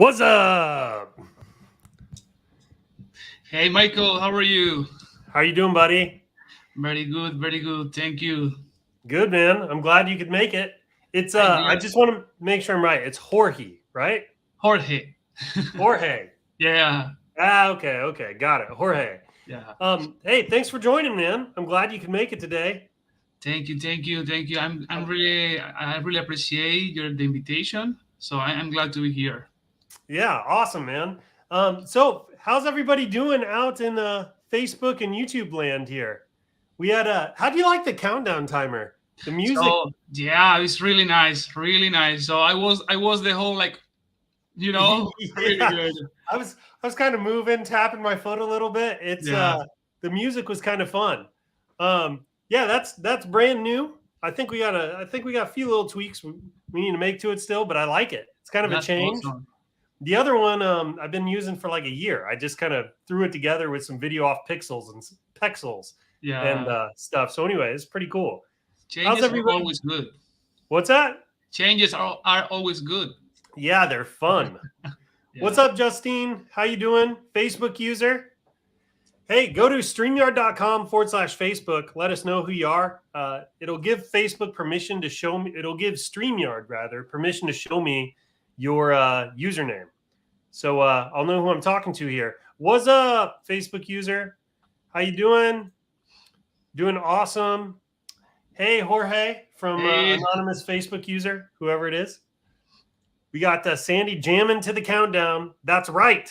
What's up? Hey, Michael, how are you? How you doing, buddy? Very good, very good. Thank you. Good, man. I'm glad you could make it. It's I'm I glad. just want to make sure I'm right. It's Jorge, right? Jorge. Jorge. Yeah, Okay. Got it. Jorge. yeah. Hey, thanks for joining, man. I'm glad you could make it today. Thank you. I really appreciate the invitation. So I'm glad to be here. Yeah, awesome, man. So how's everybody doing out in Facebook and YouTube land here? We had how do you like the countdown timer? The music. So yeah, it's really nice, really nice. So I was the whole really Yeah. good. I was kind of moving, tapping my foot a little bit. It's Yeah, the music was kind of fun. Yeah, that's brand new. I think we got a few little tweaks we need to make to it still, but I like it. It's kind of a that's change. awesome. The other one I've been using for like a year. I just kind of threw it together with some video off pixels and Yeah, stuff. So anyway, it's pretty cool. How's changes are everybody? always good. What's that? Changes are always good. Yeah, they're fun. What's Yeah. up, Justine? How you doing? Facebook user? Hey, go to streamyard.com/Facebook. Let us know who you are. It'll give Facebook permission to show me. It'll give StreamYard rather permission to show me your username. So I'll know who I'm talking to here. What's up, Facebook user? How you doing? Doing awesome. Hey, Jorge from Hey, anonymous Facebook user, whoever it is. We got Sandy jamming to the countdown. That's right.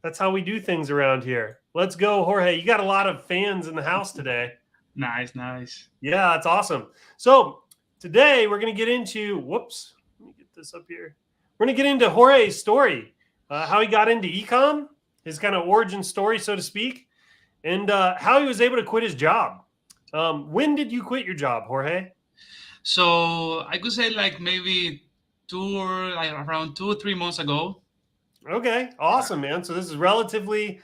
That's how we do things around here. Let's go, Jorge. You got a lot of fans in the house today. nice, nice. Yeah, that's awesome. So today we're going to get into, whoops, let me get this up here. We're going to get into Jorge's story, how he got into ecom, his kind of origin story, so to speak, and how he was able to quit his job. When did you quit your job, Jorge? So I could say like maybe around 2 or 3 months ago. Okay, awesome, man. So this is relatively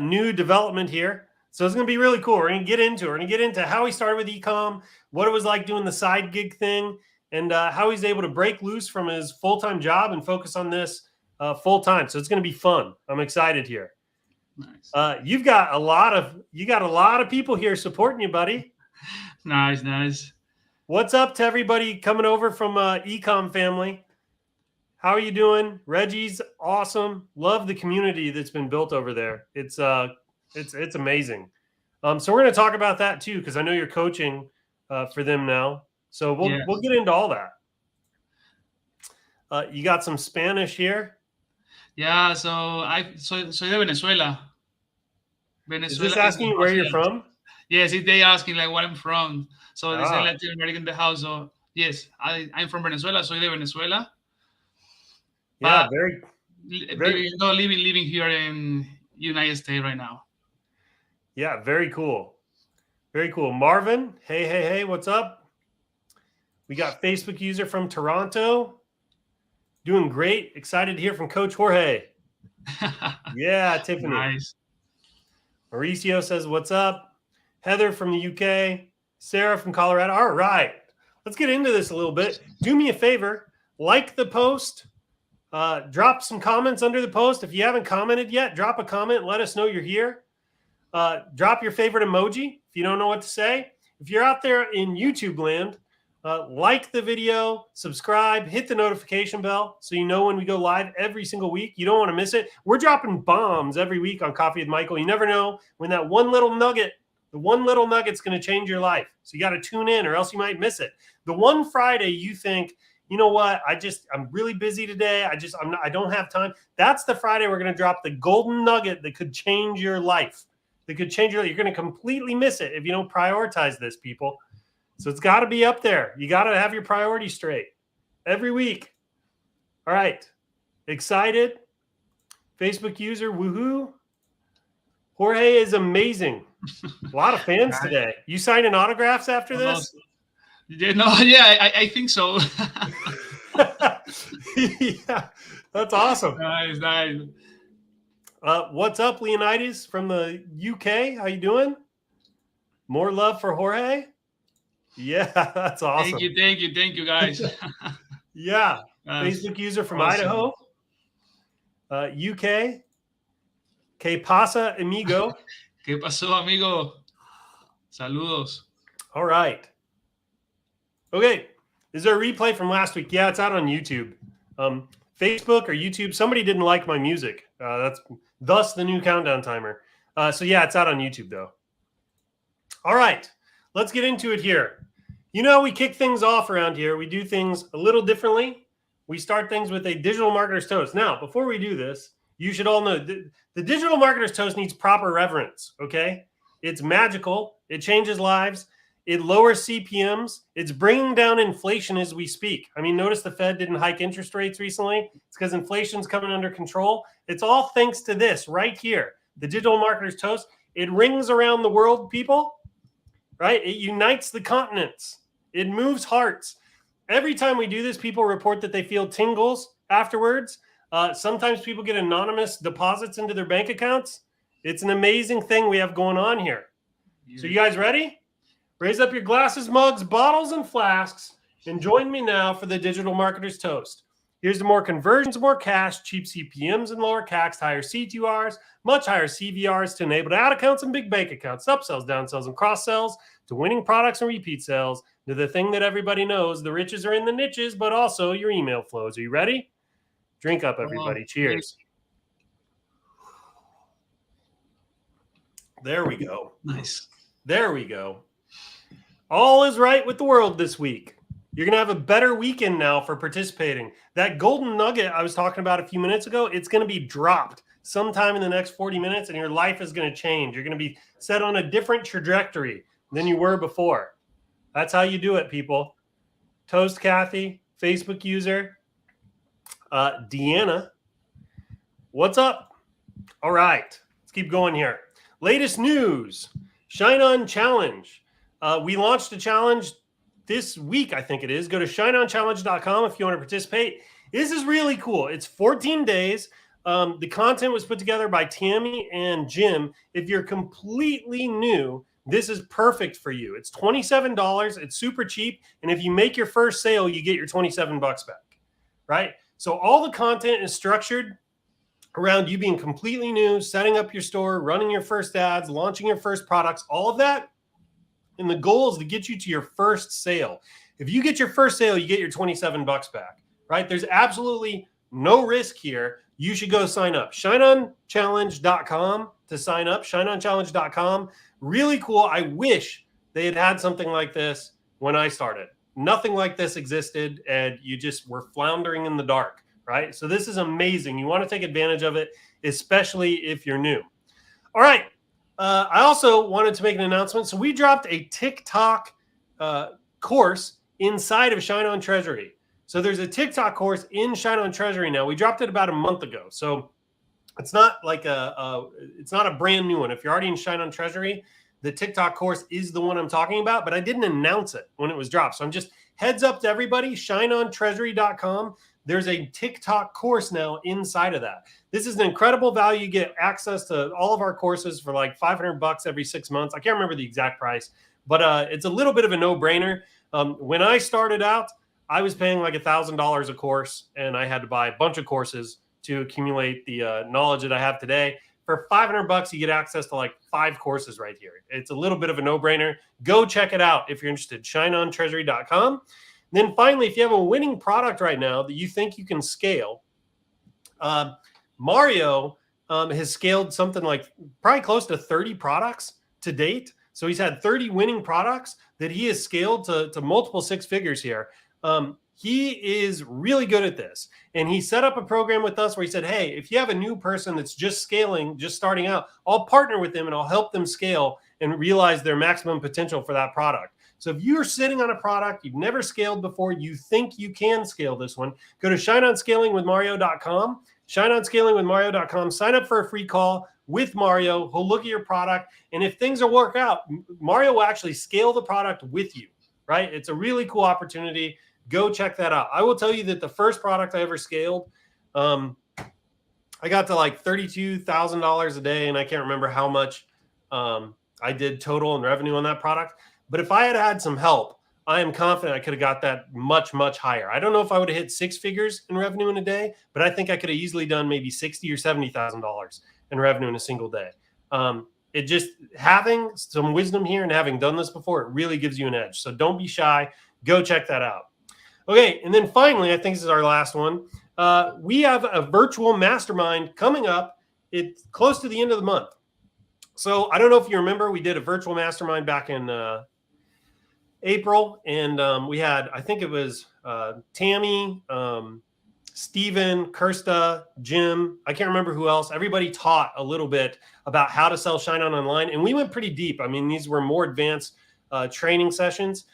new development here. So it's going to be really cool. We're going to get into it. We're going to get into how he started with ecom, what it was like doing the side gig thing, and how he's able to break loose from his full-time job and focus on this full-time. So it's going to be fun. I'm excited here. Nice, You got a lot of people here supporting you, buddy. nice. What's up to everybody coming over from ecom family? How are you doing? Reggie's awesome. Love the community that's been built over there. It's amazing. So we're going to talk about that too because I know you're coaching for them now. So we'll Yes. get into all that. You got some Spanish here. Yeah. So soy de Venezuela. Is Venezuela this is asking you where you're from? yes. If they asking like where I'm from, so they say Ah, Latin American in the house. So yes, I'm from Venezuela. Soy de Venezuela, yeah, but very, very, living here in United States right now. yeah, very cool. Very cool. Marvin, hey, what's up? We got Facebook user from Toronto. Doing great. Excited to hear from Coach Jorge. Yeah, Tiffany. Nice. Mauricio says, what's up? Heather from the UK. Sarah from Colorado. All right. Let's get into this a little bit. Do me a favor. Like the post. Drop some comments under the post. If you haven't commented yet, drop a comment. Let us know you're here. Drop your favorite emoji if you don't know what to say. If you're out there in YouTube land, like the video, subscribe, hit the notification bell so you know when we go live every single week. You don't want to miss it. We're dropping bombs every week on Coffee with Michael. You never know when that one little nugget's going to change your life. So you got to tune in or else you might miss it. The one Friday you think, you know what? I'm really busy today. I don't have time. That's the Friday we're going to drop the golden nugget that could change your life. That could change your life. You're going to completely miss it if you don't prioritize this, people. So it's got to be up there. You got to have your priorities straight every week. All right. Excited? Facebook user, woohoo. Jorge is amazing. A lot of fans today. You signing autographs after this? Yeah, no, yeah, I think so. Yeah, that's awesome. Nice. What's up, Leonidas from the UK? How you doing? More love for Jorge? Yeah, that's awesome. Thank you, guys. Yeah, That's Facebook user from awesome. Idaho. UK, que pasa, amigo? ¿Qué pasó, amigo? Saludos. All right. Okay. Is there a replay from last week? Yeah, it's out on YouTube. Facebook or YouTube. Somebody didn't like my music. That's thus the new countdown timer. So yeah, it's out on YouTube though. All right. Let's get into it here. You know, we kick things off around here. We do things a little differently. We start things with a digital marketer's toast. Now, before we do this, you should all know the digital marketer's toast needs proper reverence, okay? It's magical. It changes lives. It lowers CPMs. It's bringing down inflation as we speak. I mean, notice the Fed didn't hike interest rates recently. It's because inflation's coming under control. It's all thanks to this right here, the digital marketer's toast. It rings around the world, people, right? It unites the continents. It moves hearts. Every time we do this, people report that they feel tingles afterwards. Sometimes people get anonymous deposits into their bank accounts. It's an amazing thing we have going on here. So you guys ready? Raise up your glasses, mugs, bottles, and flasks, and join me now for the digital marketer's toast. Here's to more conversions, more cash, cheap CPMs and lower CACs, higher C2Rs, much higher CVRs to enable ad accounts and big bank accounts, upsells, downsells, and cross-sells, to winning products and repeat sales, to the thing that everybody knows, the riches are in the niches, but also your email flows. Are you ready? Drink up, everybody. Cheers. There we go. Nice. There we go. All is right with the world this week. You're going to have a better weekend now for participating. That golden nugget I was talking about a few minutes ago, it's going to be dropped sometime in the next 40 minutes, and your life is going to change. You're going to be set on a different trajectory than you were before. That's how you do it, people. Toast Kathy, Facebook user. Deanna, what's up? All right, let's keep going here. Latest news, ShineOn Challenge. We launched a challenge this week, I think it is. Go to ShineOnChallenge.com if you want to participate. This is really cool. It's 14 days. The content was put together by Tammy and Jim. If you're completely new, this is perfect for you. It's $27. It's super cheap. And if you make your first sale, you get your $27 back, right? So all the content is structured around you being completely new, setting up your store, running your first ads, launching your first products, all of that. And the goal is to get you to your first sale. If you get your first sale, you get your $27 back, right? There's absolutely no risk here. You should go sign up. ShineOnChallenge.com to sign up. ShineOnChallenge.com. Really cool. I wish they had had something like this when I started. Nothing like this existed, and you just were floundering in the dark, right? So this is amazing. You want to take advantage of it, especially if you're new. All right. I also wanted to make an announcement. So we dropped a TikTok course inside of ShineOn Treasury. So there's a TikTok course in ShineOn Treasury now. We dropped it about a month ago. So it's not like it's not a brand new one. If you're already in ShineOn Treasury, the TikTok course is the one I'm talking about, but I didn't announce it when it was dropped. So I'm just heads up to everybody, ShineOnTreasury.com. There's a TikTok course now inside of that. This is an incredible value. You get access to all of our courses for like $500 every 6 months. I can't remember the exact price, but it's a little bit of a no-brainer. When I started out, I was paying like $1,000 a course, and I had to buy a bunch of courses to accumulate the knowledge that I have today. For $500, you get access to like 5 courses right here. It's a little bit of a no-brainer. Go check it out if you're interested. ShineOnTreasury.com. Then finally, if you have a winning product right now that you think you can scale, Mario has scaled something like probably close to 30 products to date. So he's had 30 winning products that he has scaled to multiple 6 figures here. He is really good at this. And he set up a program with us where he said, hey, if you have a new person that's just scaling, just starting out, I'll partner with them and I'll help them scale and realize their maximum potential for that product. So if you're sitting on a product you've never scaled before, you think you can scale this one, go to ShineOnScalingWithMario.com, ShineOnScalingWithMario.com, sign up for a free call with Mario. He'll look at your product. And if things will work out, Mario will actually scale the product with you, right? It's a really cool opportunity. Go check that out. I will tell you that the first product I ever scaled, I got to like $32,000 a day, and I can't remember how much I did total in revenue on that product. But if I had had some help, I am confident I could have got that much, much higher. I don't know if I would have hit six figures in revenue in a day, but I think I could have easily done maybe $60,000 or $70,000 in revenue in a single day. It just, having some wisdom here and having done this before, it really gives you an edge. So don't be shy. Go check that out. Okay, and then finally, I think this is our last one. We have a virtual mastermind coming up. It's close to the end of the month. So I don't know if you remember, we did a virtual mastermind back in April, and we had, I think it was Tammy, Steven, Kirsta, Jim. I can't remember who else. Everybody taught a little bit about how to sell ShineOn online, and we went pretty deep. I mean, these were more advanced training sessions.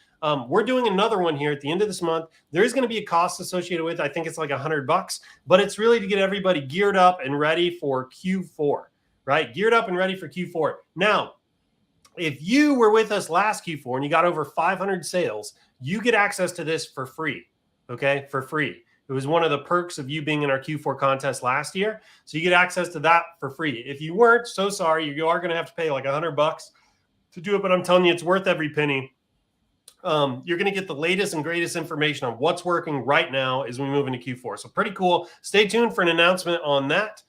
We're doing another one here at the end of this month. There is going to be a cost associated with it. I think it's like $100, but it's really to get everybody geared up and ready for Q4, right? Geared up and ready for Q4. Now, if you were with us last Q4 and you got over 500 sales, you get access to this for free, okay? For free. It was one of the perks of you being in our Q4 contest last year. So you get access to that for free. If you weren't, so sorry, you are going to have to pay like $100 to do it, but I'm telling you, it's worth every penny. You're going to get the latest and greatest information on what's working right now as we move into Q4. So pretty cool. Stay tuned for an announcement on that.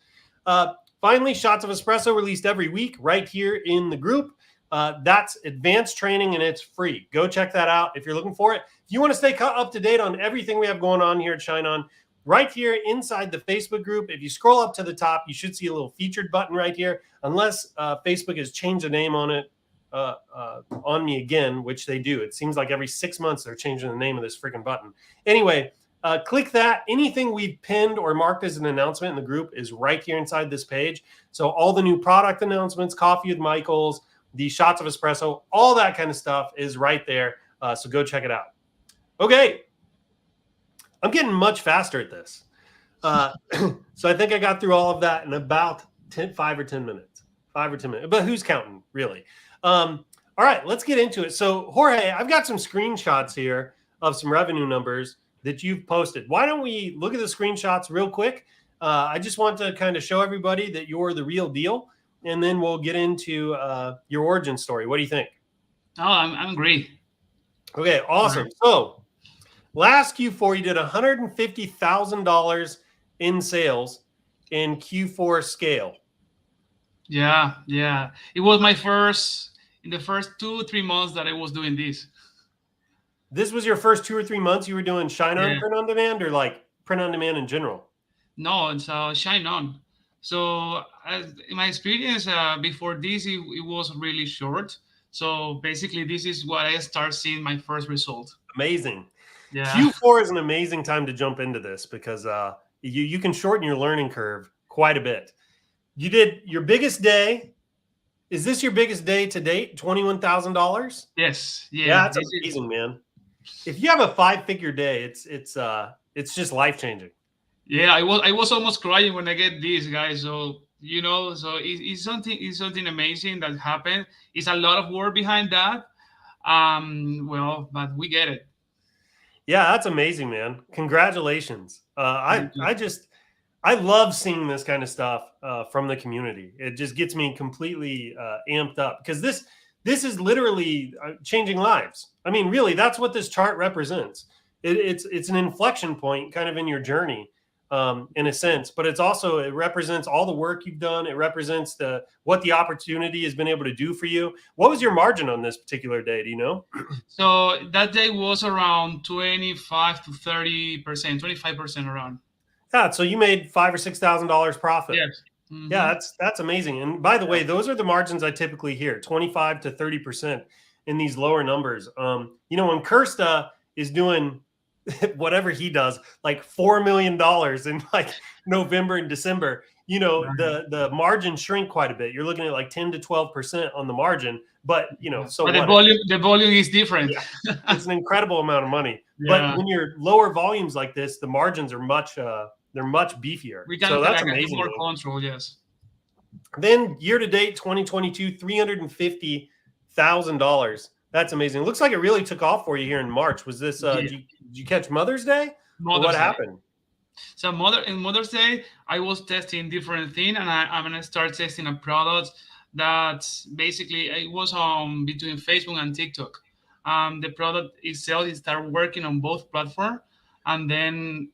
Finally, Shots of Espresso released every week right here in the group. That's advanced training and it's free. Go check that out if you're looking for it. If you want to stay up to date on everything we have going on here at ShineOn, right here inside the Facebook group, if you scroll up to the top, you should see a little featured button right here. Unless Facebook has changed the name on it on me again, which they do. It seems like every 6 months they're changing the name of this freaking button. Anyway, click that. Anything we've pinned or marked as an announcement in the group is right here inside this page. So all the new product announcements, Coffee with Michael's, the Shots of Espresso, all that kind of stuff is right there. So go check it out. Okay. I'm getting much faster at this. So I think I got through all of that in about 5 or 10 minutes. 5 or 10 minutes. But who's counting, really? All right, let's get into it. So, Jorge, I've got some screenshots here of some revenue numbers that you've posted. Why don't we look at the screenshots real quick? I just want to kind of show everybody that you're the real deal, and then we'll get into your origin story. What do you think? Oh, I'm great. Okay, awesome. Right. So last Q4, you did $150,000 in sales in Q4 scale. Yeah. It was my first, in the first 2-3 months that I was doing this. This was your first 2 or 3 months you were doing ShineOn print on demand, or like print on demand in general? No, it's ShineOn. So in my experience before this, it was really short. So basically, this is what I start seeing my first result. Amazing. Yeah. Q4 is an amazing time to jump into this because you can shorten your learning curve quite a bit. You did your biggest day. Is this your biggest day to date? $21,000? Yes. Yeah, that's amazing, man. If you have a 5-figure day, it's just life-changing. Yeah, I was almost crying when I get this, guys. So so it's something amazing that happened. It's a lot of work behind that. But we get it. Yeah, that's amazing, man. Congratulations. I love seeing this kind of stuff from the community. It just gets me completely amped up because this is literally changing lives. I mean, really, that's what this chart represents. It's an inflection point kind of in your journey. In a sense, but it represents all the work you've done. It represents what the opportunity has been able to do for you. What was your margin on this particular day? Do you know? So that day was around 25 to 30%, 25% around. Yeah. So you made $5,000 or $6,000 profit. Yes. Mm-hmm. Yeah. That's amazing. And by the way, those are the margins I typically hear, 25 to 30% in these lower numbers. When Kirsta is doing whatever he does, like $4 million in like November and December, the margins shrink quite a bit. You're looking at like 10 to 12% on the margin, but so but the volume is different. Yeah, it's an incredible amount of money. Yeah. But when you're lower volumes like this, the margins are much beefier. So that's amazing. More control, yes. Then year to date, 2022, $350,000. That's amazing. It looks like it really took off for you here in March. Was this, did you catch Mother's Day? What happened? So Mother's Day, I was testing different things, and I'm going to start testing a product that's basically, it was between Facebook and TikTok. The product itself it started working on both platforms, and then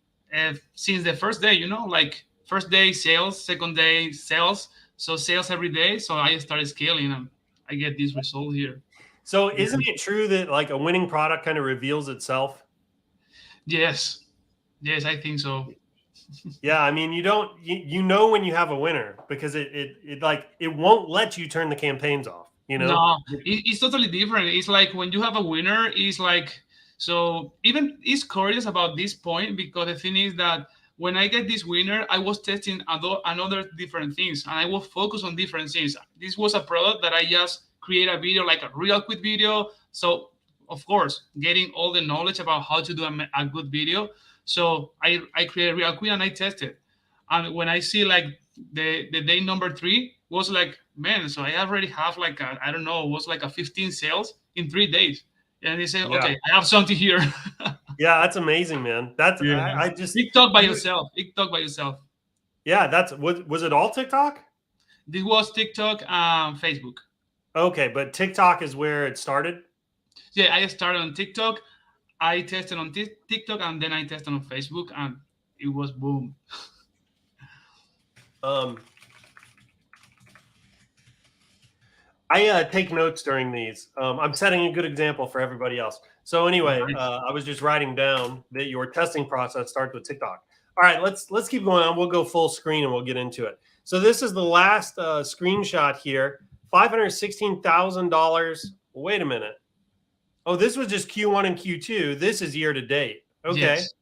since the first day, like first day sales, second day sales, so sales every day. So I started scaling, and I get this result here. So isn't it true that like a winning product kind of reveals itself? Yes, yes, I think so. Yeah, I mean, you know when you have a winner because it like it won't let you turn the campaigns off, you know? No, it's totally different. It's like when you have a winner, it's like so. Even it's curious about this point because the thing is that when I get this winner, I was testing another different things, and I was focused on different things. This was a product that I just create a video, like a real quick video. So of course, getting all the knowledge about how to do a good video. So I created real quick and I tested. And when I see like the day number 3 was like, man, so I already have like I don't know, was like a 15 sales in 3 days. And they say, Yeah. okay, I have something here. Yeah, that's amazing, man. That's Yeah. I just TikTok by yourself. TikTok by yourself. yeah, that's was it all TikTok? This was TikTok and Facebook. Okay, but TikTok is where it started. Yeah, I started on TikTok. I tested on TikTok and then I tested on Facebook and it was boom. Um, I take notes during these. I'm setting a good example for everybody else. So anyway, Nice. I was just writing down that your testing process starts with TikTok. All right, let's keep going on. We'll go full screen and we'll get into it. So this is the last screenshot here. $516,000. Wait a minute. Oh, this was just Q1 and Q2. This is year to date. Okay. Yes.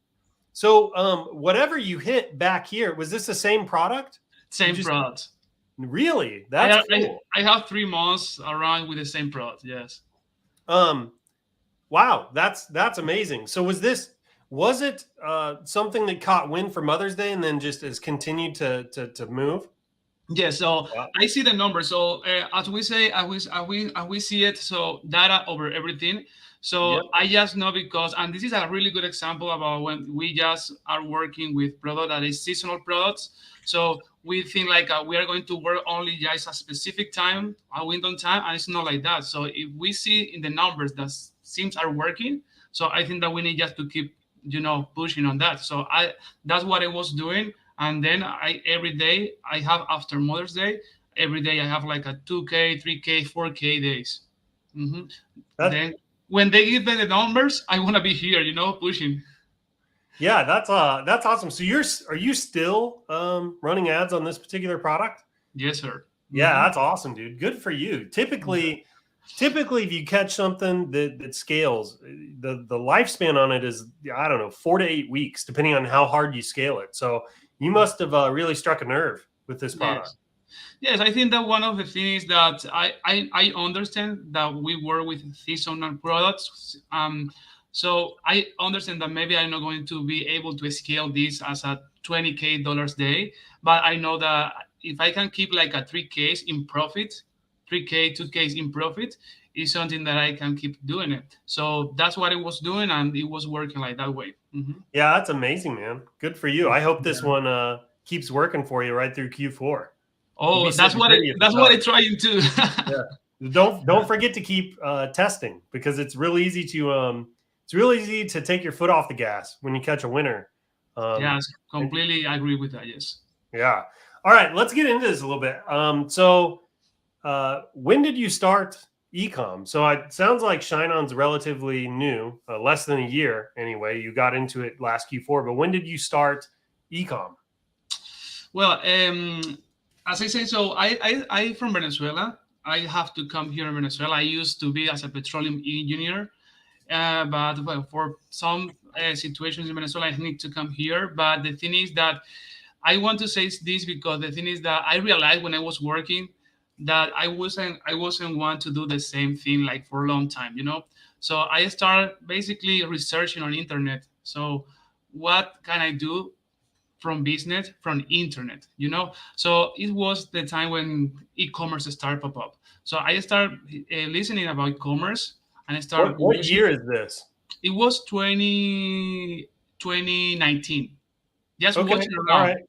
So whatever you hit back here, was this the same product? Same product. Really? That's cool. I have 3 months around with the same product. Yes. Wow, that's amazing. So was it something that caught wind for Mother's Day and then just has continued to move? Yeah, so Wow. I see the numbers. So as we say, we see it. So data over everything. So Yep. I just know because, and this is a really good example about when we just are working with product that is seasonal products. So we think like we are going to work only just a specific time, a window time, and it's not like that. So if we see in the numbers that seems are working, so I think that we need just to keep, pushing on that. So that's what I was doing. And then every day I have after Mother's Day, every day I have like a 2K, 3K, 4K days. Mm-hmm. Then when they give me the numbers, I want to be here, pushing. Yeah, that's awesome. So are you still running ads on this particular product? Yes, sir. Yeah, that's awesome, dude. Good for you. Typically, if you catch something that scales, the lifespan on it is, I don't know, 4 to 8 weeks, depending on how hard you scale it. So you must have really struck a nerve with this product. Yes, I think that one of the things that I understand that we work with seasonal products. So I understand that maybe I'm not going to be able to scale this as a $20K day, but I know that if I can keep like a 3K in profit, 3K, 2K in profit, is something that I can keep doing it. So that's what I was doing, and it was working like that way. Mm-hmm. Yeah, that's amazing, man. Good for you. I hope this one keeps working for you right through Q4. Oh, that's what I'm trying to. Yeah. Don't forget to keep testing because it's really easy to take your foot off the gas when you catch a winner. Yes, completely agree with that. Yes. Yeah. All right, let's get into this a little bit. So when did you start ecom? So it sounds like ShineOn's relatively new, less than a year anyway. You got into it last Q4, but when did you start ecom? Well, as I say, so I from Venezuela. I have to come here in Venezuela. I used to be as a petroleum engineer, but well, for some situations in Venezuela, I need to come here. But the thing is that I want to say this because the thing is that I realized when I was working that I wasn't want to do the same thing like for a long time, So I started basically researching on internet. So what can I do from business from internet, So it was the time when e-commerce started pop up. So I started listening about e-commerce and I started. What year is this? It was 2019. Just okay. watching around. All right.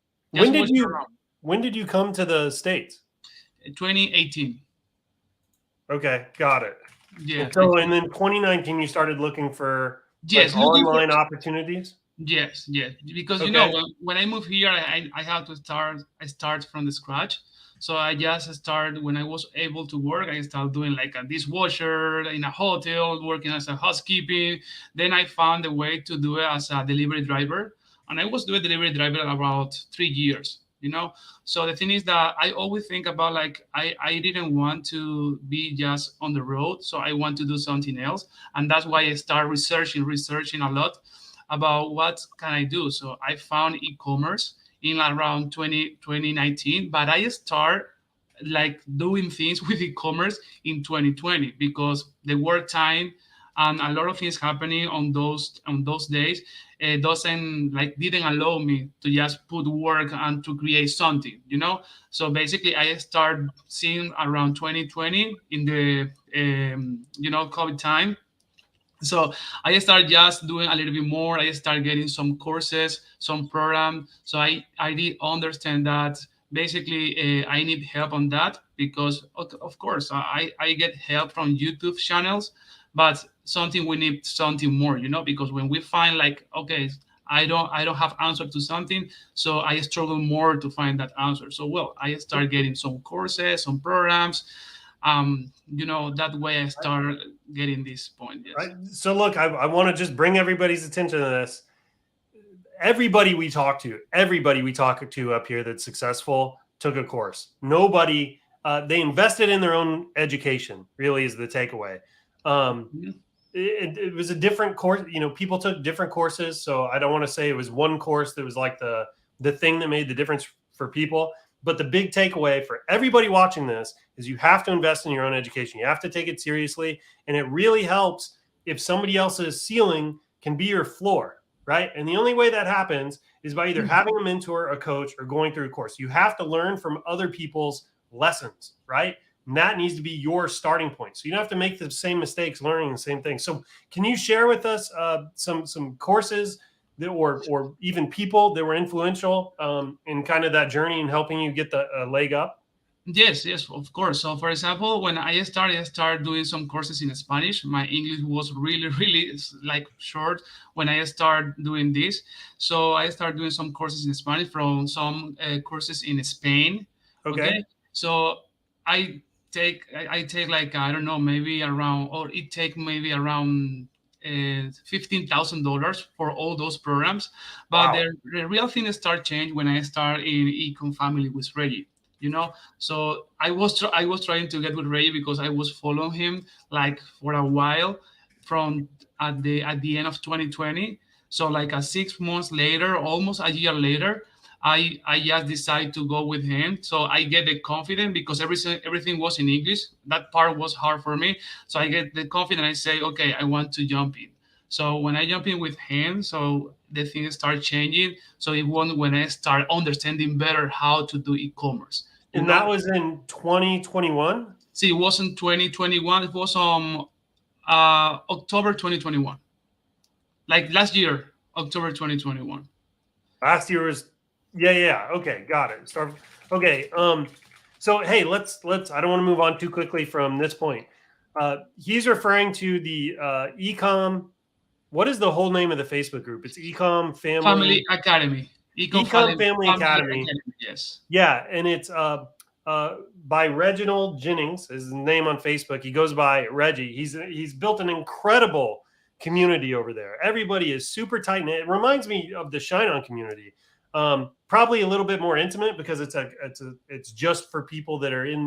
When did you come to the States? 2018. Okay, got it. Yeah. And then 2019, you started looking for like Yes, looking for. online opportunities. Yes, yes. Because Okay. when I moved here, I had to start. I start from the scratch. So I just started when I was able to work. I started doing like a dishwasher in a hotel, working as a housekeeping. Then I found a way to do it as a delivery driver, and I was doing delivery driver about 3 years. So the thing is that I always think about like I didn't want to be just on the road, so I want to do something else, and that's why I start researching a lot about what can I do. So I found e-commerce in around 2019, but I start like doing things with e-commerce in 2020 because the work time and a lot of things happening on those days doesn't like didn't allow me to just put work and to create something. So basically I start seeing around 2020 in the COVID time. So I started just doing a little bit more. I started getting some courses, some program. So I did understand that basically I need help on that because of course I get help from YouTube channels, but something we need something more, because when we find like okay, I don't have answer to something, so I struggle more to find that answer. So well, I start getting some courses, some programs. That way I start getting this point. Yes. Right. So look, I want to just bring everybody's attention to this. Everybody we talk to up here that's successful took a course. Nobody, they invested in their own education, really is the takeaway. Mhm. It was a different course. People took different courses. So I don't want to say it was one course that was like the thing that made the difference for people. But the big takeaway for everybody watching this is you have to invest in your own education. You have to take it seriously. And it really helps if somebody else's ceiling can be your floor, right? And the only way that happens is by either having a mentor, a coach, or going through a course. You have to learn from other people's lessons, right? And that needs to be your starting point. So you don't have to make the same mistakes learning the same thing. So can you share with us some courses that, or even people that were influential in kind of that journey and helping you get the leg up? Yes, yes, of course. So, for example, when I started doing some courses in Spanish. My English was really, really like short when I started doing this. So I started doing some courses in Spanish from some courses in Spain. Okay. Okay, so I take like I don't know maybe around or it take maybe around $15,000 for all those programs. But Wow. the real thing start change when I start in Econ Family with Reggie. So I was trying to get with Ray because I was following him like for a while from at the end of 2020. So like 6 months later, almost a year later, I just decided to go with him. So I get the confidence because everything was in English. That part was hard for me. So I get the confidence. I say, okay, I want to jump in. So when I jump in with him, so the things start changing. So it was when I start understanding better how to do e-commerce. You And know, that was in 2021. See, it wasn't 2021. It was October 2021, like last year, October 2021. Last year was, yeah. Okay, got it. Start. Okay. So hey, let's. I don't want to move on too quickly from this point. He's referring to the ecom. What is the whole name of the Facebook group? It's Ecom Family Family. Academy, Ecom Family Family Academy. Academy. Yes. Yeah, and it's by Reginald Jennings is his name on Facebook. He goes by Reggie. He's built an incredible community over there. Everybody is super tight knit. It reminds me of the ShineOn community. Probably a little bit more intimate because it's just for people that are in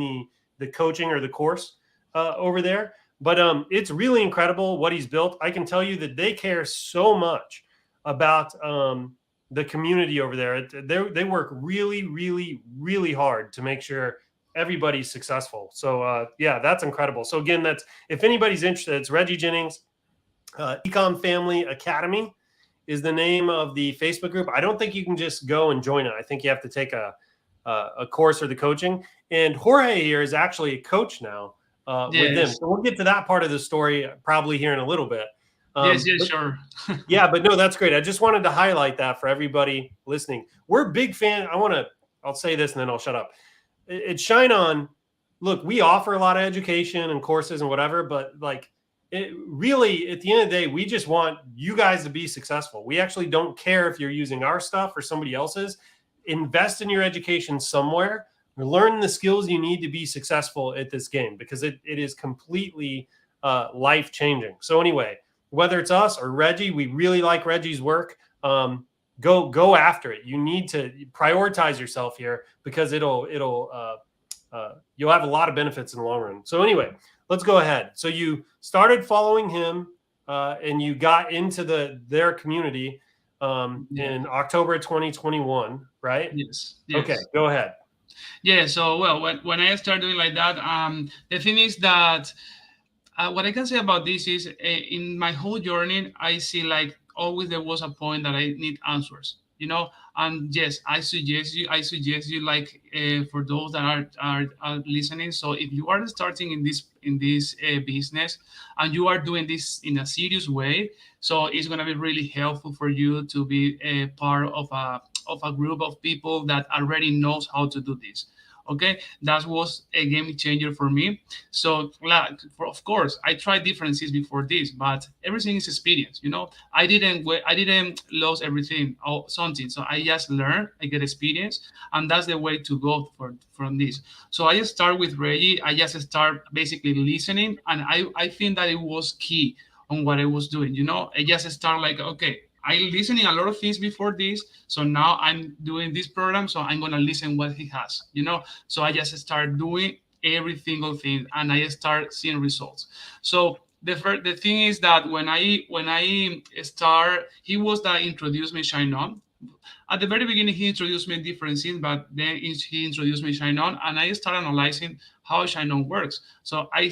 the coaching or the course over there. But it's really incredible what he's built. I can tell you that they care so much about the community over there. They work really, really, really hard to make sure everybody's successful. So yeah, that's incredible. So again, that's if anybody's interested, it's Reggie Jennings. Ecom Family Academy is the name of the Facebook group. I don't think you can just go and join it. I think you have to take a course or the coaching. And Jorge here is actually a coach now with them. Yes. So we'll get to that part of the story probably here in a little bit. Yes. Yes. But Sure. yeah, but no, that's great. I just wanted to highlight that for everybody listening. We're big fan. I'll say this and then I'll shut up. At ShineOn, look, we offer a lot of education and courses and whatever, but like it really at the end of the day, we just want you guys to be successful. We actually don't care if you're using our stuff or somebody else's. Invest in your education somewhere. Learn the skills you need to be successful at this game, because it is completely life changing. So anyway, whether it's us or Reggie, we really like Reggie's work. Go after it. You need to prioritize yourself here, because you'll have a lot of benefits in the long run. So anyway, let's go ahead. So you started following him, and you got into their community in October 2021, right? Yes. Okay, go ahead. Yeah. So well, when I started doing like that, the thing is that what I can say about this is in my whole journey, I see like always there was a point that I need answers, And yes, I suggest you like for those that are listening. So if you are starting in this business and you are doing this in a serious way, so it's gonna be really helpful for you to be a part of a group of people that already knows how to do this. Okay, that was a game changer for me. So of course I tried differences before this, but everything is experience. I didn't lose everything or something, so I just learn, I get experience, and that's the way to go from this. So I just start with Reggie. I just start basically listening, and I think that it was key on what I was doing. I just start like, okay, I listening a lot of things before this, so now I'm doing this program, so I'm gonna listen what he has. So I just start doing every single thing, and I start seeing results. So the thing is that when I start, he was that introduced me ShineOn. At the very beginning, he introduced me different things, but then he introduced me ShineOn, and I started analyzing how ShineOn works. So I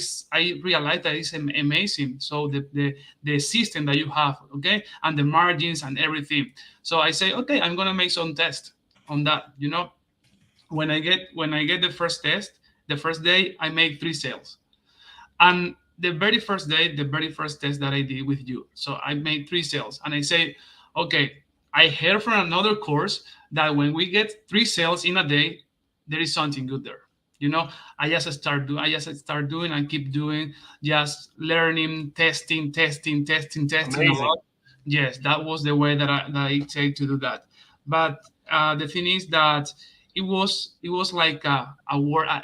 realized that it's amazing. So the system that you have, okay, and the margins and everything. So I say, okay, I'm gonna make some tests on that. When I get the first test, the first day I make 3 sales, and the very first day, the very first test that I did with you, so I made 3 sales, and I say, okay, I heard from another course that when we get 3 sales in a day, there is something good there. I just start doing and keep doing, just learning, testing a Amazing. lot. Yes, that was the way that I take to do that. But the thing is that it was like a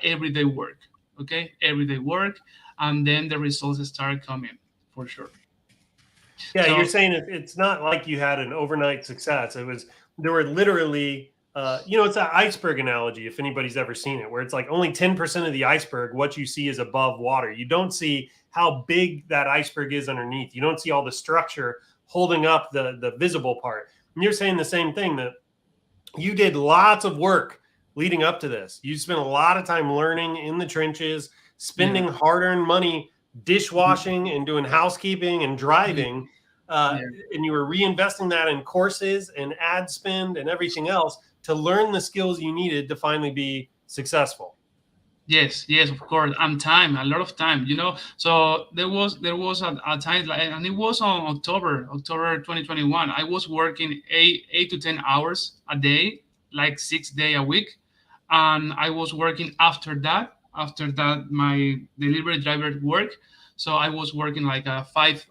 everyday work, okay, everyday work, and then the results start coming for sure. Yeah, you're So saying it's not like you had an overnight success. There were literally, it's that iceberg analogy, if anybody's ever seen it, where it's like only 10% of the iceberg, what you see is above water. You don't see how big that iceberg is underneath. You don't see all the structure holding up the visible part. And you're saying the same thing, that you did lots of work leading up to this. You spent a lot of time learning in the trenches, yeah, spending hard-earned money dishwashing and doing housekeeping and driving, yeah. and you were reinvesting that in courses and ad spend and everything else to learn the skills you needed to finally be successful. Yes, yes, of course, and time, a lot of time. So there was a time, and it was on October 2021. I was working 8 to 10 hours a day, like 6 day a week, and I was working after that. After that, my delivery driver work, so I was working like 5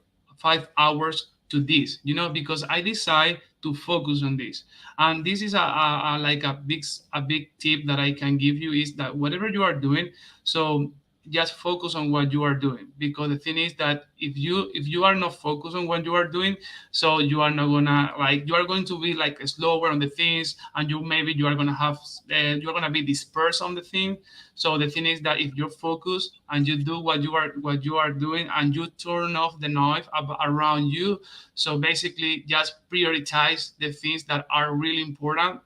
hours to this, because I decide to focus on this. And this is like a big tip that I can give you, is that whatever you are doing, so just focus on what you are doing, because the thing is that if you are not focused on what you are doing, so you are not gonna, like, you are going to be like slower on the things, and you are gonna have you're gonna be dispersed on the thing. So the thing is that if you're focused and you do what you are doing, and you turn off the noise around you, so basically just prioritize the things that are really important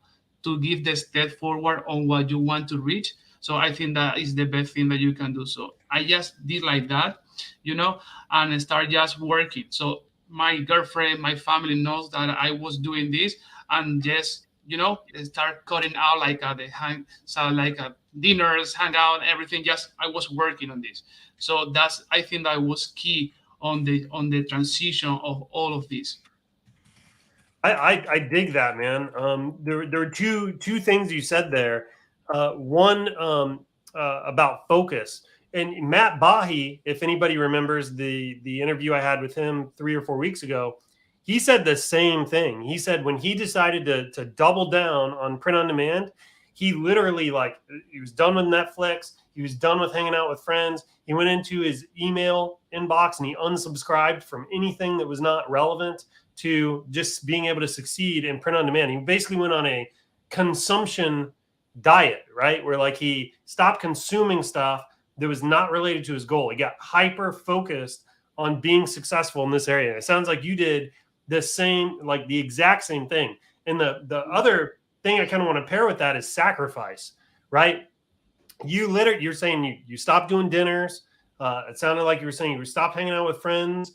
to give the step forward on what you want to reach. So I think that is the best thing that you can do. So I just did like that, and start just working. So my girlfriend, my family knows that I was doing this, and just start cutting out like the hang, so like dinners, hang out, everything. Just I was working on this. So I think that was key on the transition of all of this. I dig that, man. There are two things you said there. One, about focus. And Matt Bahi, if anybody remembers the interview I had with him 3 or 4 weeks ago, he said the same thing. He said when he decided to double down on print on demand, he literally, like, he was done with Netflix, he was done with hanging out with friends. He went into his email inbox and he unsubscribed from anything that was not relevant to just being able to succeed in print on demand. He basically went on a consumption diet, right? Where like he stopped consuming stuff that was not related to his goal. He got hyper focused on being successful in this area. It sounds like you did the same, like the exact same thing. And the other thing I kind of want to pair with that is sacrifice, right? You're saying you stopped doing dinners. It sounded like you were saying you stopped hanging out with friends.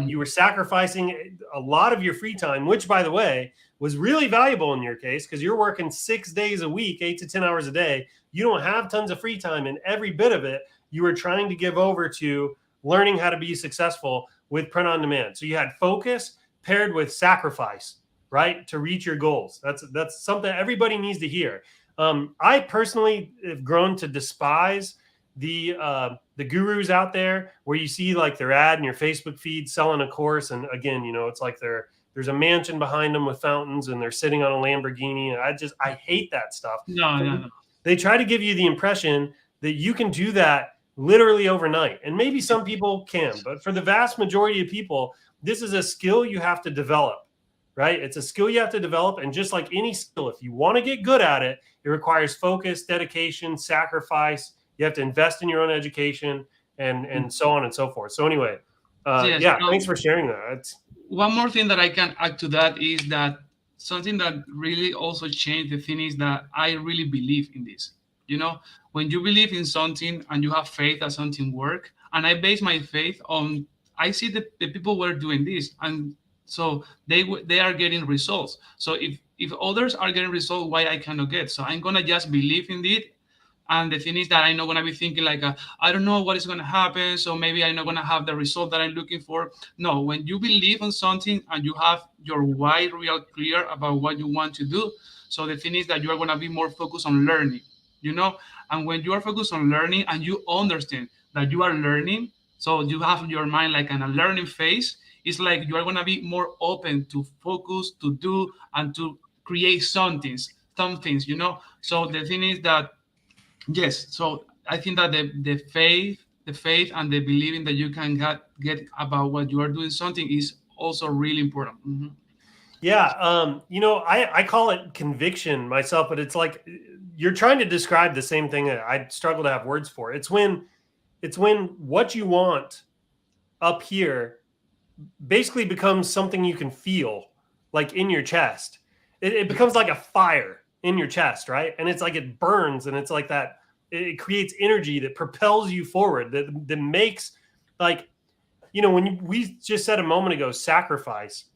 You were sacrificing a lot of your free time, which, by the way, was really valuable in your case because you're working 6 days a week, 8 to 10 hours a day. You don't have tons of free time, and every bit of it you were trying to give over to learning how to be successful with print on demand. So you had focus paired with sacrifice, right, to reach your goals. That's something everybody needs to hear. I personally have grown to despise the gurus out there where you see like their ad in your Facebook feed selling a course, and again, it's like there's a mansion behind them with fountains and they're sitting on a Lamborghini, and I hate that stuff. No. They try to give you the impression that you can do that literally overnight, and maybe some people can, but for the vast majority of people, this is a skill you have to develop, right? It's a skill you have to develop, and just like any skill, if you want to get good at it, it requires focus, dedication, sacrifice. You have to invest in your own education, and so on and so forth. So anyway, Yes, thanks for sharing that. one more thing that I can add to that is that something that really also changed the thing is that I really believe in this. When you believe in something and you have faith that something work, and I base my faith on, I see the people were doing this, and so they are getting results. So if others are getting results, why I cannot get? So I'm gonna just believe in it. And the thing is that I'm not going to be thinking like, I don't know what is going to happen, so maybe I'm not going to have the result that I'm looking for. No, when you believe on something and you have your why real clear about what you want to do, so the thing is that you are going to be more focused on learning, and when you are focused on learning and you understand that you are learning, so you have your mind like in a learning phase, it's like you are going to be more open to focus, to do, and to create some things. So the thing is that, yes, so I think that the faith and the believing that you can get about what you are doing something is also really important. Yeah, I call it conviction myself, but it's like you're trying to describe the same thing that I struggle to have words for. It's when what you want up here basically becomes something you can feel, like in your chest. It becomes like a fire in your chest, right? And it's like it burns, and it's like that. It creates energy that propels you forward. That makes, like, when we just said a moment ago, sacrifice.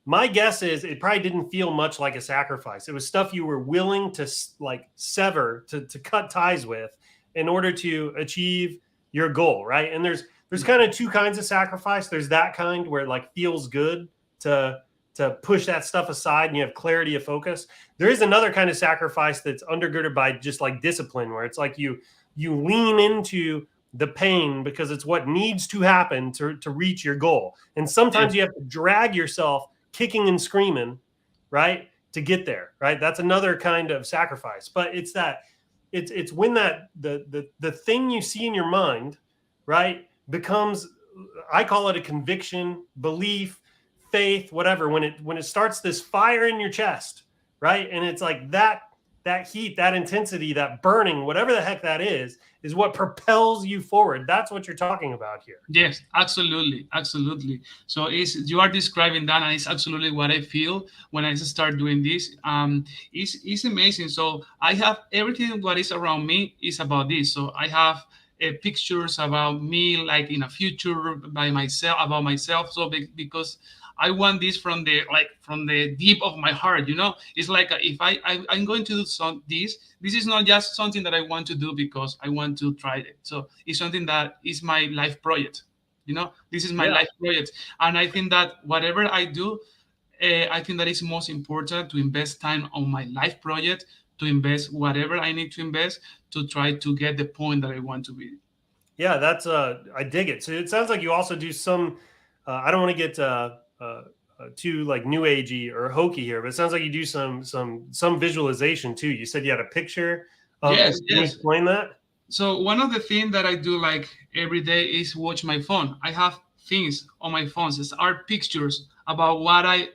My guess is it probably didn't feel much like a sacrifice. It was stuff you were willing to like sever, to cut ties with in order to achieve your goal, right? And there's kind of two kinds of sacrifice. There's that kind where it like feels good to push that stuff aside and you have clarity of focus. There is another kind of sacrifice that's undergirded by just like discipline, where it's like you lean into the pain because it's what needs to happen to reach your goal. And sometimes you have to drag yourself kicking and screaming, right, to get there, right? That's another kind of sacrifice. But it's that it's when that the thing you see in your mind, right, becomes, I call it a conviction, belief, faith, whatever, when it starts this fire in your chest, right? And it's like that heat, that intensity, that burning, whatever the heck that is what propels you forward. That's what you're talking about here. Yes, absolutely. So you are describing that, and it's absolutely what I feel when I start doing this. It's amazing. So I have everything what is around me is about this. So I have pictures about me, like in a future by myself, about myself. So because I want this from the deep of my heart. It's like if I'm going to do this is not just something that I want to do because I want to try it. So it's something that is my life project. This is my life project, and I think that whatever I do, I think that it's most important to invest time on my life project, to invest whatever I need to invest to try to get the point that I want to be. Yeah, that's I dig it. So it sounds like you also do some. I don't want to get too like new agey or hokey here, but it sounds like you do some visualization too. You said you had a picture of. Yes, Can you yes. explain that? So one of the things that I do like every day is watch my phone. I have things on my phones. It's are pictures about what I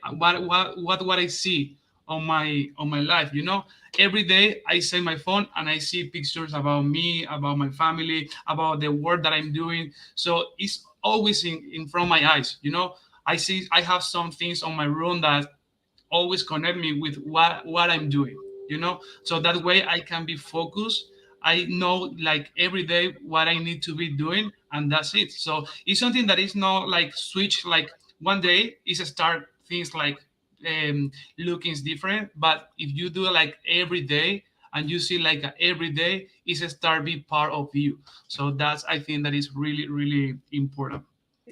see on my life. You know, every day I say my phone and I see pictures about me, about my family, about the work that I'm doing. So it's always in front of my eyes. You know, I have some things on my room that always connect me with what I'm doing, you know, so that way I can be focused. I know like every day what I need to be doing, and that's it. So it's something that is not like switch like one day is start things like looking different, but if you do it like every day and you see like every day is a start be part of you. So that's I think that is really really important.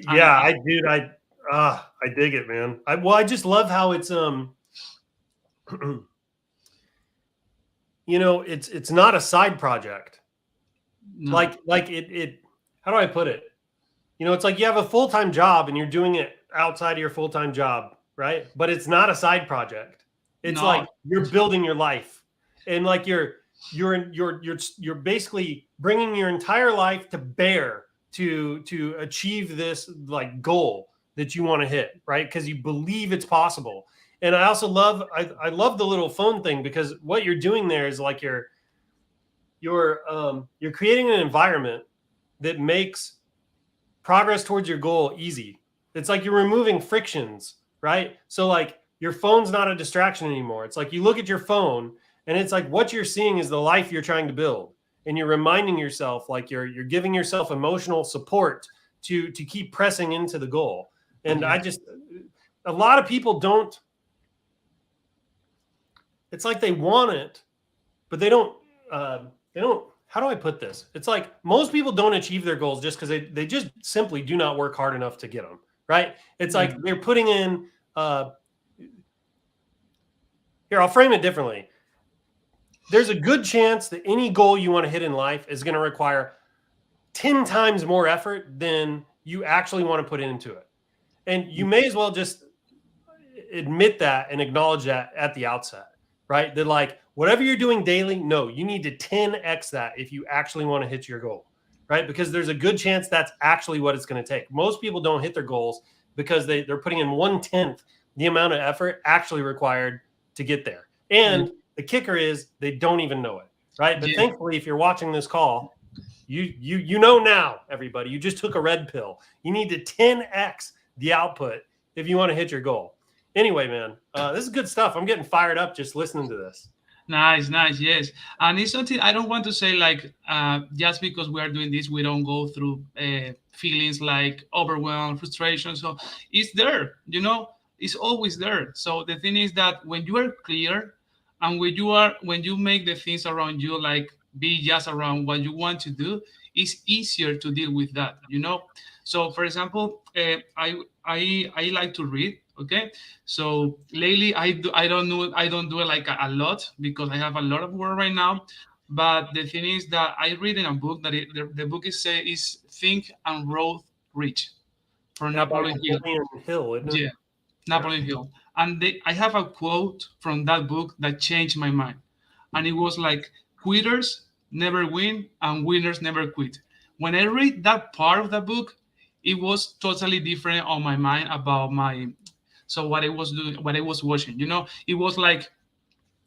And Yeah, I dude, I dig it, man. I just love how it's it's not a side project. no, Like it how do I put it? It's like you have a full-time job and you're doing it outside of your full-time job, right? But it's not a side project. It's no, like you're building your life. And like you're basically bringing your entire life to bear to achieve this like goal that you want to hit, right? Because you believe it's possible. And I also I love the little phone thing because what you're doing there is like you're creating an environment that makes progress towards your goal easy. It's like you're removing frictions, right? So like your phone's not a distraction anymore. It's like you look at your phone and it's like what you're seeing is the life you're trying to build. And you're reminding yourself like you're giving yourself emotional support to keep pressing into the goal. And yeah, I just a lot of people don't it's like they want it, but they don't how do I put this? It's like most people don't achieve their goals just because they just simply do not work hard enough to get them, right? It's yeah, like they're putting in here, I'll frame it differently. There's a good chance that any goal you want to hit in life is going to require 10 times more effort than you actually want to put into it. And you may as well just admit that and acknowledge that at the outset, right? That like whatever you're doing daily, no, you need to 10x that if you actually want to hit your goal, right? Because there's a good chance that's actually what it's going to take. Most people don't hit their goals because they're putting in 1/10 the amount of effort actually required to get there. yeah, And the kicker is they don't even know it, right? But yeah. thankfully, if you're watching this call, you know now, everybody, you just took a red pill. You need to 10x the output if you want to hit your goal. Anyway, man, this is good stuff. I'm getting fired up just listening to this. Nice, nice, yes. And it's something I don't want to say like just because we are doing this, we don't go through feelings like overwhelm, frustration. So it's there, you know, it's always there. So the thing is that when you are clear and when you make the things around you like be just around what you want to do, it's easier to deal with that, you know. So for example, I like to read. Okay, so lately I don't do it like a lot because I have a lot of work right now. But the thing is that I read in a book that the book is Think and Grow Rich from Yeah, by Napoleon Hill. Napoleon Hill, isn't it? Yeah, Yeah. Napoleon Hill. And I have a quote from that book that changed my mind. And it was like, quitters never win and winners never quit. When I read that part of the book, it was totally different on my mind about my so what I was doing, what I was watching. You know, it was like,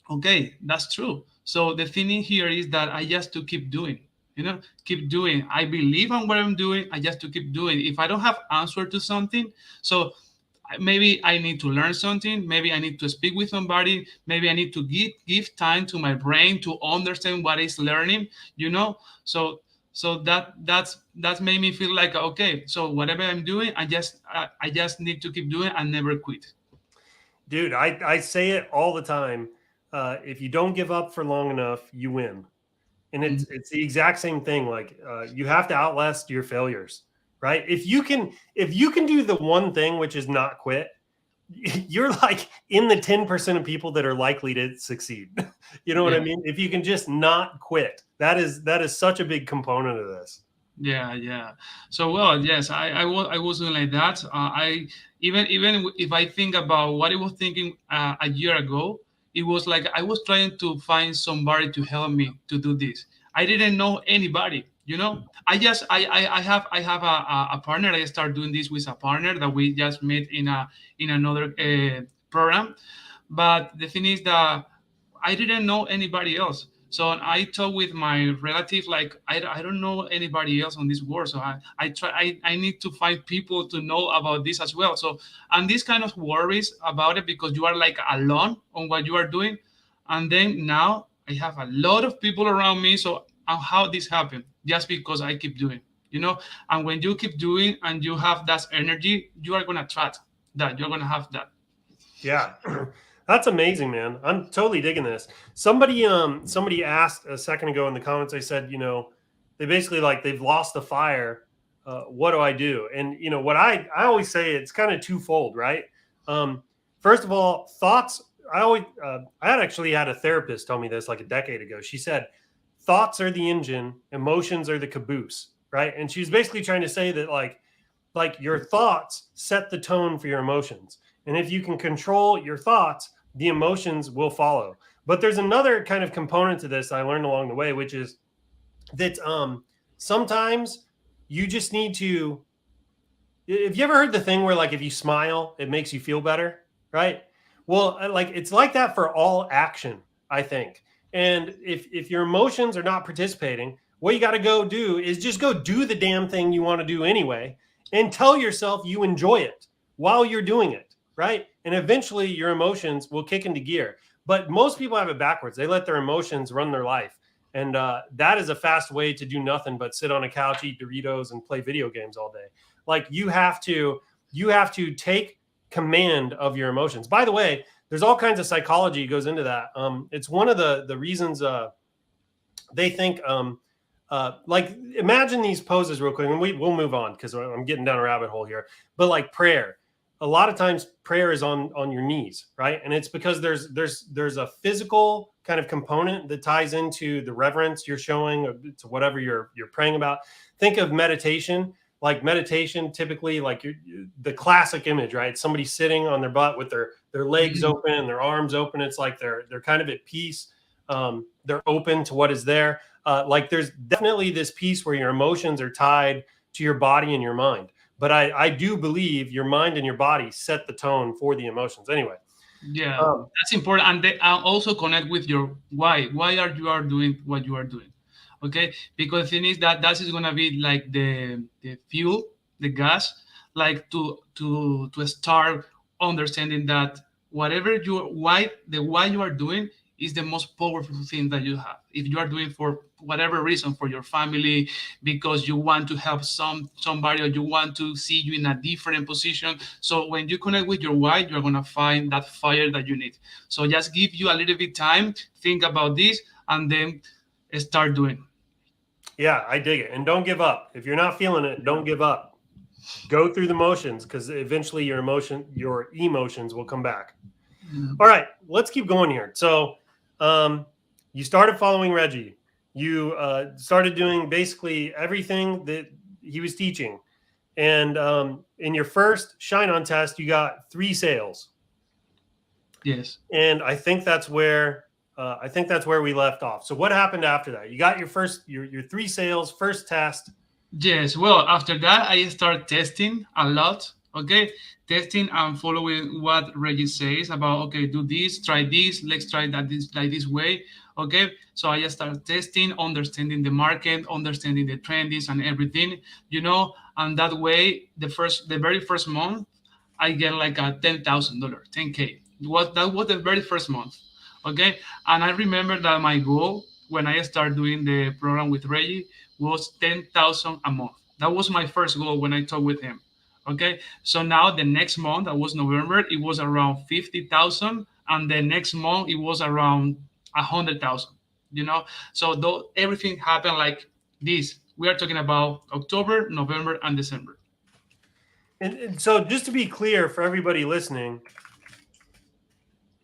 okay, that's true. So the thing in here is that I just to keep doing, you know, keep doing. I believe in what I'm doing. I just to keep doing. If I don't have answer to something, so maybe I need to learn something. Maybe I need to speak with somebody. Maybe I need to give time to my brain to understand what it's learning. You know, so that's made me feel like okay. So whatever I'm doing, I just need to keep doing and never quit. Dude, I say it all the time. If you don't give up for long enough, you win. And Mhm. it's the exact same thing. Like you have to outlast your failures, right? If you can do the one thing, which is not quit, you're like in the 10% of people that are likely to succeed. You know what I Yeah. mean? If you can just not quit, that is such a big component of this. Yeah, yeah. So well, yes, I was doing like that. I even if I think about what I was thinking a year ago, it was like I was trying to find somebody to help me to do this. I didn't know anybody. I have a partner. I start doing this with a partner that we just met in another program. But the thing is that I didn't know anybody else. So I talked with my relative, like I don't know anybody else on this world. So I need to find people to know about this as well. So and this kind of worries about it because you are like alone on what you are doing. And then now I have a lot of people around me. So how this happened? Just because I keep doing, you know. And when you keep doing and you have that energy, you are gonna attract that. You're gonna have that. Yeah. That's amazing, man. I'm totally digging this. Somebody asked a second ago in the comments, they said, they basically like they've lost the fire. What do I do? And what I always say, it's kind of twofold, right? Um, First of all, thoughts. I had actually had a therapist tell me this like a decade ago. She said, thoughts are the engine, emotions are the caboose, right? And she was basically trying to say that like your thoughts set the tone for your emotions. And if you can control your thoughts, the emotions will follow. But there's another kind of component to this I learned along the way, which is that sometimes you just need to. Have you ever heard the thing where like if you smile, it makes you feel better, right? Well, like it's like that for all action, I think. And if your emotions are not participating, what you got to go do is just go do the damn thing you want to do anyway, and tell yourself you enjoy it while you're doing it, right? And eventually your emotions will kick into gear. But most people have it backwards. They let their emotions run their life. And that is a fast way to do nothing but sit on a couch, eat Doritos, and play video games all day. Like you have to take command of your emotions. By the way, there's all kinds of psychology goes into that. It's one of the reasons they think like imagine these poses real quick, and we'll move on because I'm getting down a rabbit hole here. But like prayer, a lot of times prayer is on your knees, right? And it's because there's a physical kind of component that ties into the reverence you're showing to whatever you're praying about. Think of meditation. Like meditation, typically, like the classic image, right? Somebody sitting on their butt with their legs Mhm. open and their arms open. It's like they're kind of at peace. They're open to what is there. Like there's definitely this piece where your emotions are tied to your body and your mind. But I do believe your mind and your body set the tone for the emotions. Anyway, Yeah, um, that's important, and they also connect with your why. Why are you are doing what you are doing? Okay, because the thing is that that is gonna be like the fuel, the gas, like to start understanding that whatever you why you are doing is the most powerful thing that you have. If you are doing for whatever reason, for your family, because you want to help somebody, or you want to see you in a different position. So when you connect with your why, you're gonna find that fire that you need. So just give you a little bit time, think about this, and then start doing. yeah, I dig it. And don't give up. If you're not feeling it, don't give up. Go through the motions because eventually your emotions will come back. Mhm. All right, let's keep going here. So, you started following Reggie. You started doing basically everything that he was teaching. And in your first ShineOn test, you got 3 sales. Yes. And I think that's where we left off. So what happened after that? You got your 3 sales, first test. Yes, well, after that, I start testing a lot. Okay, testing and following what Reggie says about, okay, do this, try this, let's try that this like this way. Okay, so I just start testing, understanding the market, understanding the trends and everything, and that way, the very first month, I get like a $10,000, 10K. That was the very first month. Okay, and I remember that my goal when I started doing the program with Reggie was 10,000 a month. That was my first goal when I talked with him. Okay, so now the next month, that was November, it was around 50,000, and the next month it was around 100,000. So though everything happened like this, we are talking about October, November, and December. And so just to be clear for everybody listening,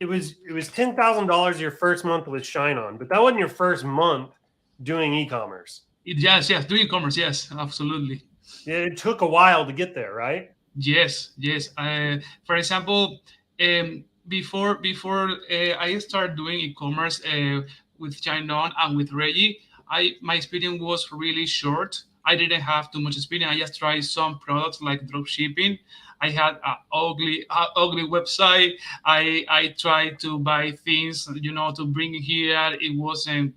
it was $10,000 your first month with ShineOn, but that wasn't your first month doing e-commerce. Yes, yes, doing commerce, yes, absolutely. It took a while to get there, right? Yes, yes. For example, before I started doing e-commerce with ShineOn and with Reggie, I my experience was really short. I didn't have too much experience. I just tried some products like drop shipping. I had an ugly website. I tried to buy things, to bring here. It wasn't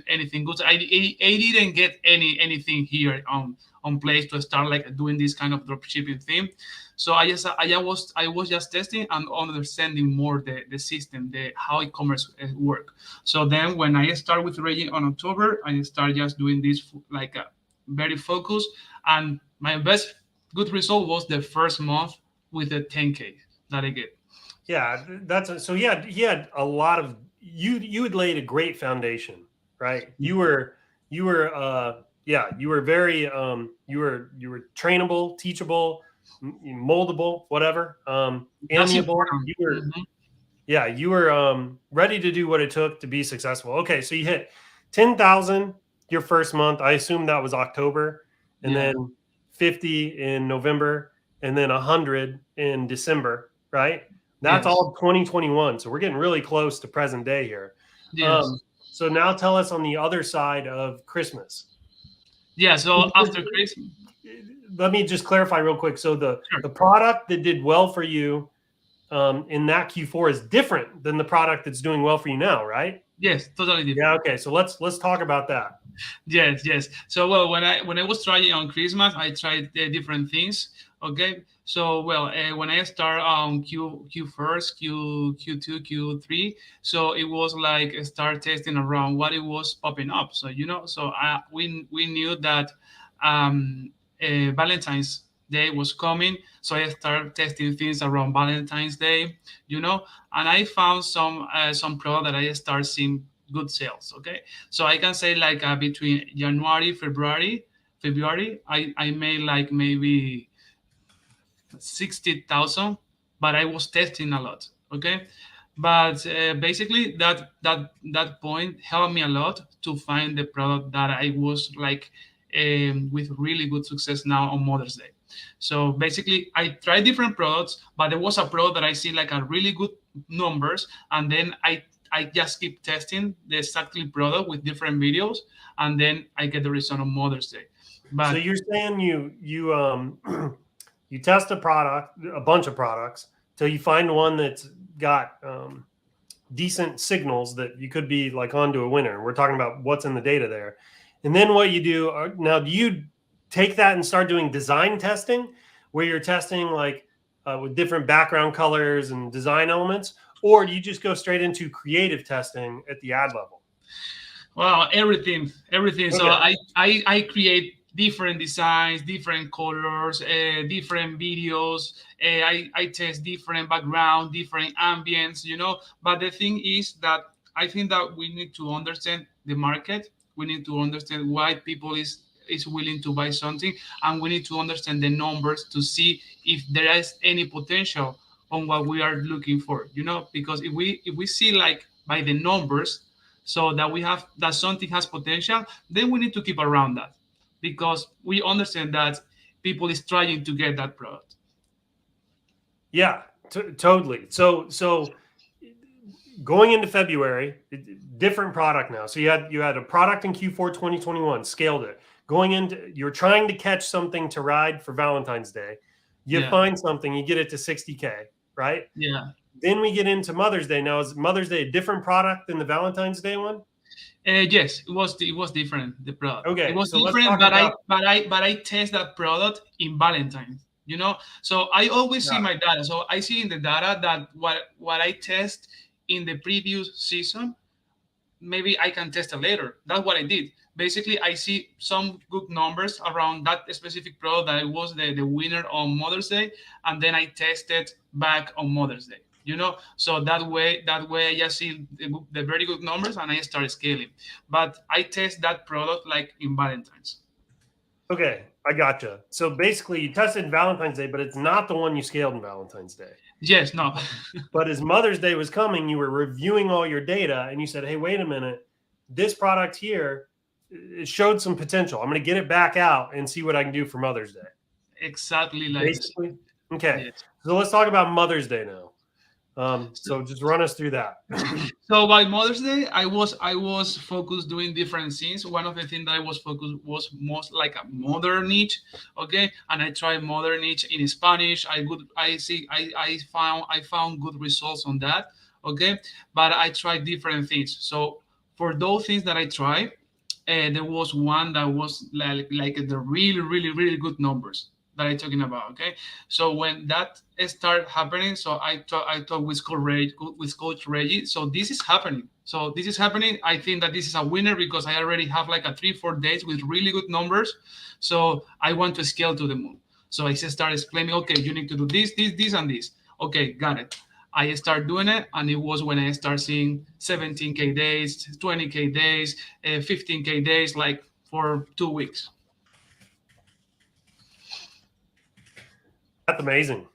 anything good. I didn't get anything here on place to start like doing this kind of drop shipping thing. So I was just testing and understanding more the system, the how e-commerce work. So then when I start with Reggie on October, I start just doing this like very focused, and my best good result was the first month with the 10K that I get. Yeah, so he had a lot of you had laid a great foundation, right? You were very you were trainable, teachable, moldable, whatever, That's amiable. important. You were Yeah, you were ready to do what it took to be successful. Okay, so you hit 10,000 your first month. I assume that was October, and Yeah. then 50 in November, and then 100 in December, right? That's Yes. all 2021. So we're getting really close to present day here. Yes. So now tell us on the other side of Christmas. Yeah. So after Christmas, Let me just clarify real quick. So the sure. the product that did well for you in that Q4 is different than the product that's doing well for you now, right? Yes, totally Yeah. different. Okay. So let's talk about that. Yes, yes. So well, when I was trying on Christmas, I tried different things. Okay. So well, when I start on Q first, Q2, Q3, so it was like start testing around what it was popping up. So we knew that Valentine's Day was coming, so I started testing things around Valentine's Day. And I found some product that I start seeing good sales. Okay, so I can say like between January, February, I made like maybe 60,000, but I was testing a lot. Okay, but basically that point helped me a lot to find the product that I was like with really good success now on Mother's Day. So basically, I tried different products, but there was a product that I see like a really good numbers, and then I just keep testing the exactly product with different videos, and then I get the result on Mother's Day. So But you're saying you you test a bunch of products till you find one that's got decent signals that you could be like onto a winner. We're talking about what's in the data there, and then what you do now? Do you take that and start doing design testing, where you're testing like with different background colors and design elements, or do you just go straight into creative testing at the ad level? well, everything. So Okay. I create different designs, different colors, different videos. I test different background, different ambience. But the thing is that I think that we need to understand the market. We need to understand why people is willing to buy something, and we need to understand the numbers to see if there is any potential on what we are looking for. Because if we see like by the numbers, so that we have that something has potential, then we need to keep around that, because we understand that people is trying to get that product. Yeah, totally. So going into February, different product now. So you had a product in Q4 2021, scaled it. Going into you're trying to catch something to ride for Valentine's Day. You Yeah, find something, you get it to 60K, right? yeah. Then we get into Mother's Day. Now is Mother's Day a different product than the Valentine's Day one? Yes, it was different. The product it Okay, was so let's different, talk but I about but I but I test that product in Valentine's. So I always see yeah. my data. So I see in the data that what I test in the previous season, maybe I can test it later. That's what I did. Basically, I see some good numbers around that specific product that was the winner on Mother's Day, and then I tested back on Mother's Day. So that way I just see the very good numbers and I start scaling. But I test that product like in Valentine's. Okay, I gotcha. So basically, you tested Valentine's Day, but it's not the one you scaled in Valentine's Day. Yes, no. But as Mother's Day was coming, you were reviewing all your data and you said, hey, wait a minute, this product here, it showed some potential. I'm going to get it back out and see what I can do for Mother's Day. Exactly like this. Basically. Okay. Yes. So let's talk about Mother's Day now. So just run us through that. So by Mother's Day, I was focused doing different things. One of the things that I was focused was most like a mother niche, okay. And I tried mother niche in Spanish. I found good results on that, okay. But I tried different things. So for those things that I tried, there was one that was like the really really really good numbers that I'm talking about. Okay, so when that started happening, so I talked with Coach Reggie. So this is happening. So this is happening. I think that this is a winner because I already have like a 3-4 days with really good numbers. So I want to scale to the moon. So I just started explaining. Okay, you need to do this, and this. Okay, got it. I start doing it, and it was when I start seeing 17K days, 20K days, 15K days, like for 2 weeks. That's amazing.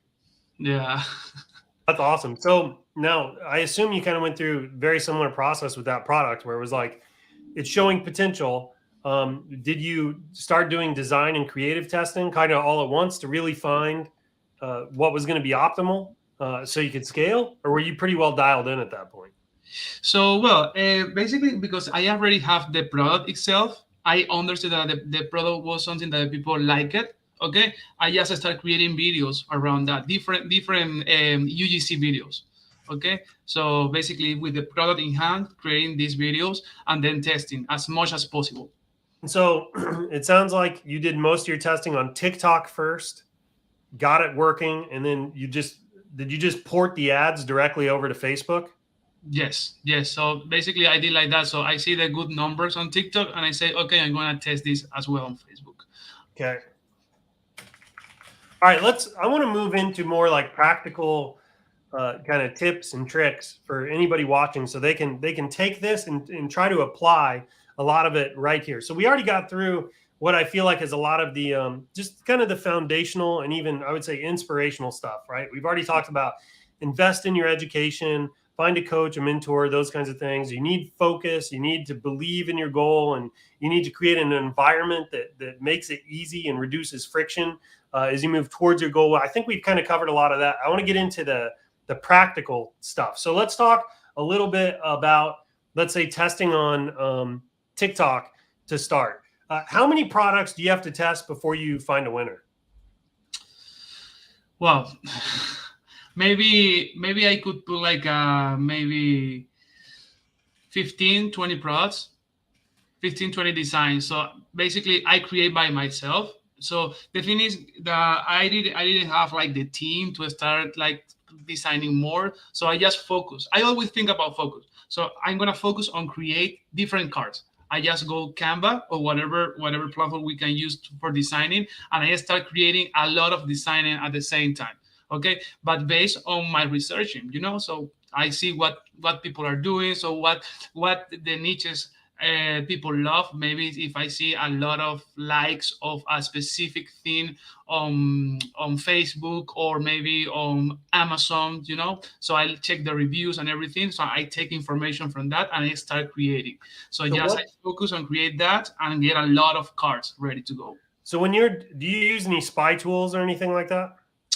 Yeah. That's awesome. So now I assume you kind of went through very similar process with that product where it was like it's showing potential. Did you start doing design and creative testing kind of all at once to really find what was going to be optimal so you could scale, or were you pretty well dialed in at that point? So, well, basically, because I already have the product itself, I understood that the product was something that people like it. Okay, I just started creating videos around that, different UGC videos. Okay, so basically, with the product in hand, creating these videos and then testing as much as possible. And so it sounds like you did most of your testing on TikTok first, got it working, and then did you just port the ads directly over to Facebook? Yes, yes. So basically, I did like that. So I see the good numbers on TikTok, and I say, okay, I'm gonna test this as well on Facebook. Okay. All right, I want to move into more like practical kind of tips and tricks for anybody watching so they can take this and try to apply a lot of it right here. So we already got through what I feel like is a lot of the just kind of the foundational and even I would say inspirational stuff, right? We've already talked about invest in your education, find a coach, a mentor, those kinds of things. You need focus, you need to believe in your goal, and you need to create an environment that makes it easy and reduces friction as you move towards your goal. I think we've kind of covered a lot of that. I want to get into the practical stuff. So let's talk a little bit about, let's say, testing on TikTok to start. How many products do you have to test before you find a winner? Well, maybe I could put like maybe 15, 20 products, 15, 20 designs. So basically, I create by myself. So the thing is that I didn't have like the team to start like designing more. So I just focus. I always think about focus. So I'm gonna focus on create different cards. I just go Canva or whatever platform we can use for designing, and I start creating a lot of designing at the same time. Okay, but based on my researching, so I see what people are doing. So what the niches people love. Maybe if I see a lot of likes of a specific thing on Facebook or maybe on Amazon, so I check the reviews and everything. So I take information from that and I start creating. So So just I what? focus on create that and get a lot of cards ready to go. So do you use any spy tools or anything like that?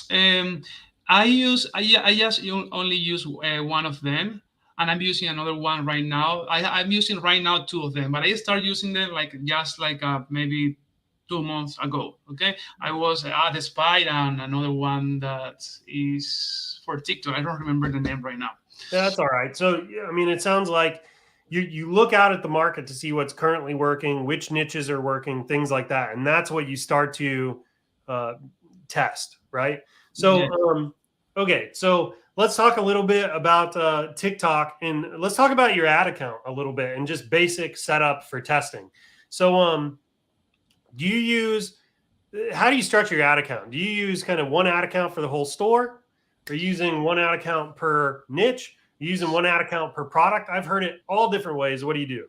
Um, I just only use one of them, and I'm using another one right now. I'm using right now two of them, but I start using them like just like maybe 2 months ago. Okay, I was at the Spy and another one that is for TikTok. I don't remember the name right now. Yeah, that's all right. So, yeah, I mean, it sounds like you look out at the market to see what's currently working, which niches are working, things like that, and that's what you start to uh, test, right? So, Yeah. okay, so let's talk a little bit about TikTok, and let's talk about your ad account a little bit, and just basic setup for testing. So, do you use how do you structure your ad account? Do you use kind of one ad account for the whole store? Are you using one ad account per niche? Are you using one ad account per product? I've heard it all different ways. What do you do?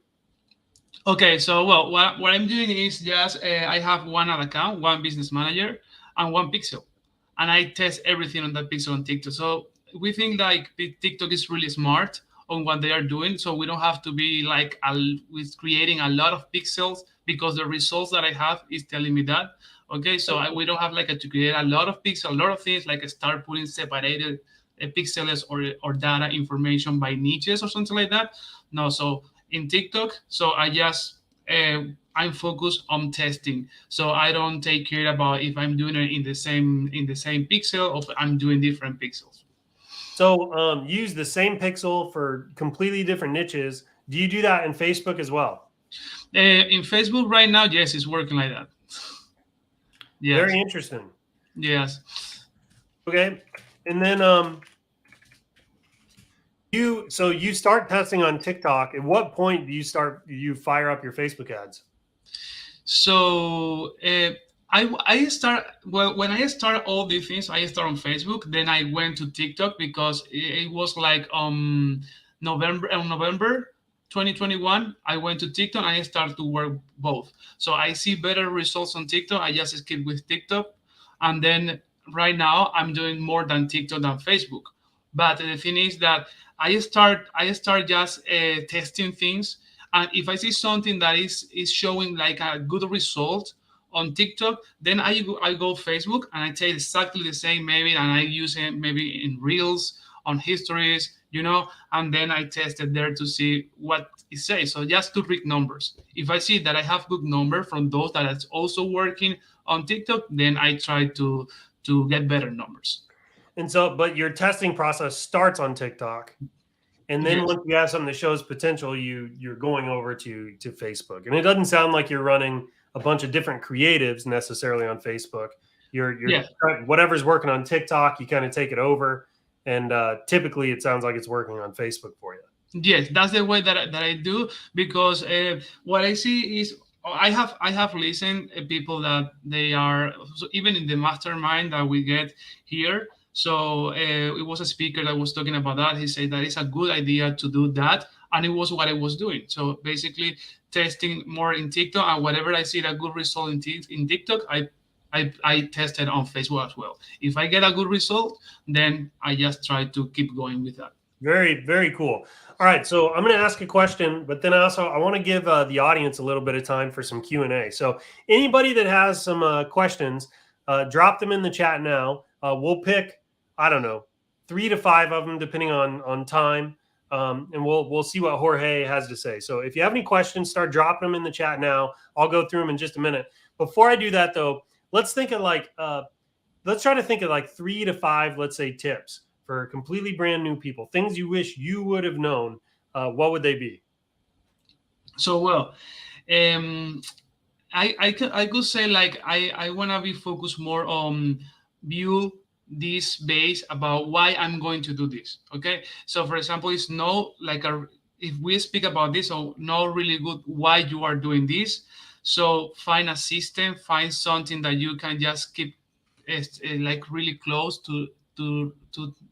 Okay, so well, what I'm doing is just I have one ad account, one business manager, and one pixel, and I test everything on that pixel on TikTok. So we think like TikTok is really smart on what they are doing, so we don't have to be like with creating a lot of pixels because the results that I have is telling me that. Okay, so we don't have like to create a lot of pixels, a lot of things like start putting separated pixels or data information by niches or something like that. No, so in TikTok. So I just I'm focused on testing. So I don't take care about if I'm doing it in the same pixel or if I'm doing different pixels. So use the same pixel for completely different niches. Do you do that in Facebook as well? In Facebook right now, yes, it's working like that. Yes, Very interesting. yes. Okay. And then you start testing on TikTok. At what point do you fire up your Facebook ads? So I start well when I start all these things. I start on Facebook. Then I went to TikTok because it was like November 2021. I went to TikTok and I started to work both. So I see better results on TikTok. I just skip with TikTok, and then right now I'm doing more than TikTok than Facebook. But the thing is that I start just testing things, and if I see something that is showing like a good result on TikTok, then I go Facebook and I take exactly the same maybe, and I use it maybe in reels, on histories, and then I test it there to see what it says. So just to read numbers. If I see that I have good number from those that is also working on TikTok, then I try to get better numbers. And so, but your testing process starts on TikTok. And then Yes. once you have something that shows potential, you're going over to Facebook. And it doesn't sound like you're running a bunch of different creatives necessarily on Facebook. You're Yeah. whatever's working on TikTok, you kind of take it over, and typically it sounds like it's working on Facebook for you. Yes, that's the way that I do because what I see is I have listened people that they are so even in the mastermind that we get here. So it was a speaker that was talking about that. He said that it's a good idea to do that, and it was what I was doing. So basically, testing more in TikTok, and whatever I see a good result in TikTok, I tested on Facebook as well. If I get a good result, then I just try to keep going with that. Very, very cool. All right, so I'm going to ask a question, but then also I want to give the audience a little bit of time for some Q&A. So anybody that has some questions, drop them in the chat now. We'll pick, I don't know, 3 to 5 of them depending on time, and we'll see what Jorge has to say. So if you have any questions, start dropping them in the chat now. I'll go through them in just a minute. Before I do that, though, let's think of let's try to think of like 3 to 5, let's say, tips for completely brand new people, things you wish you would have known. What would they be? So well, um, I could say like I wanna be focused more on view this base about why I'm going to do this. Okay, so for example, it's no like a if we speak about this, so know really good why you are doing this. So find a system, find something that you can just keep like really close to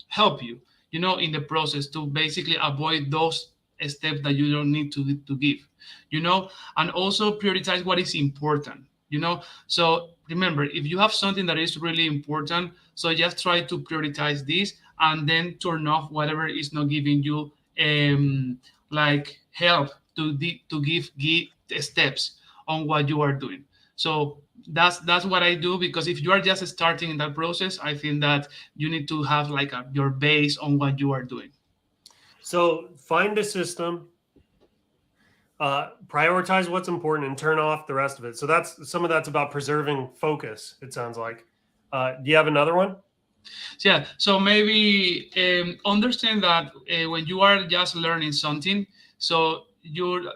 help you, in the process to basically avoid those steps that you don't need to give, and also prioritize what is important. So remember, if you have something that is really important, so just try to prioritize this and then turn off whatever is not giving you like help to give steps on what you are doing. So that's what I do, because if you are just starting in that process, I think that you need to have like your base on what you are doing. So find a system, prioritize what's important, and turn off the rest of it. So that's about preserving focus. It sounds like. Do you have another one? Yeah, so maybe understand that when you are just learning something, so you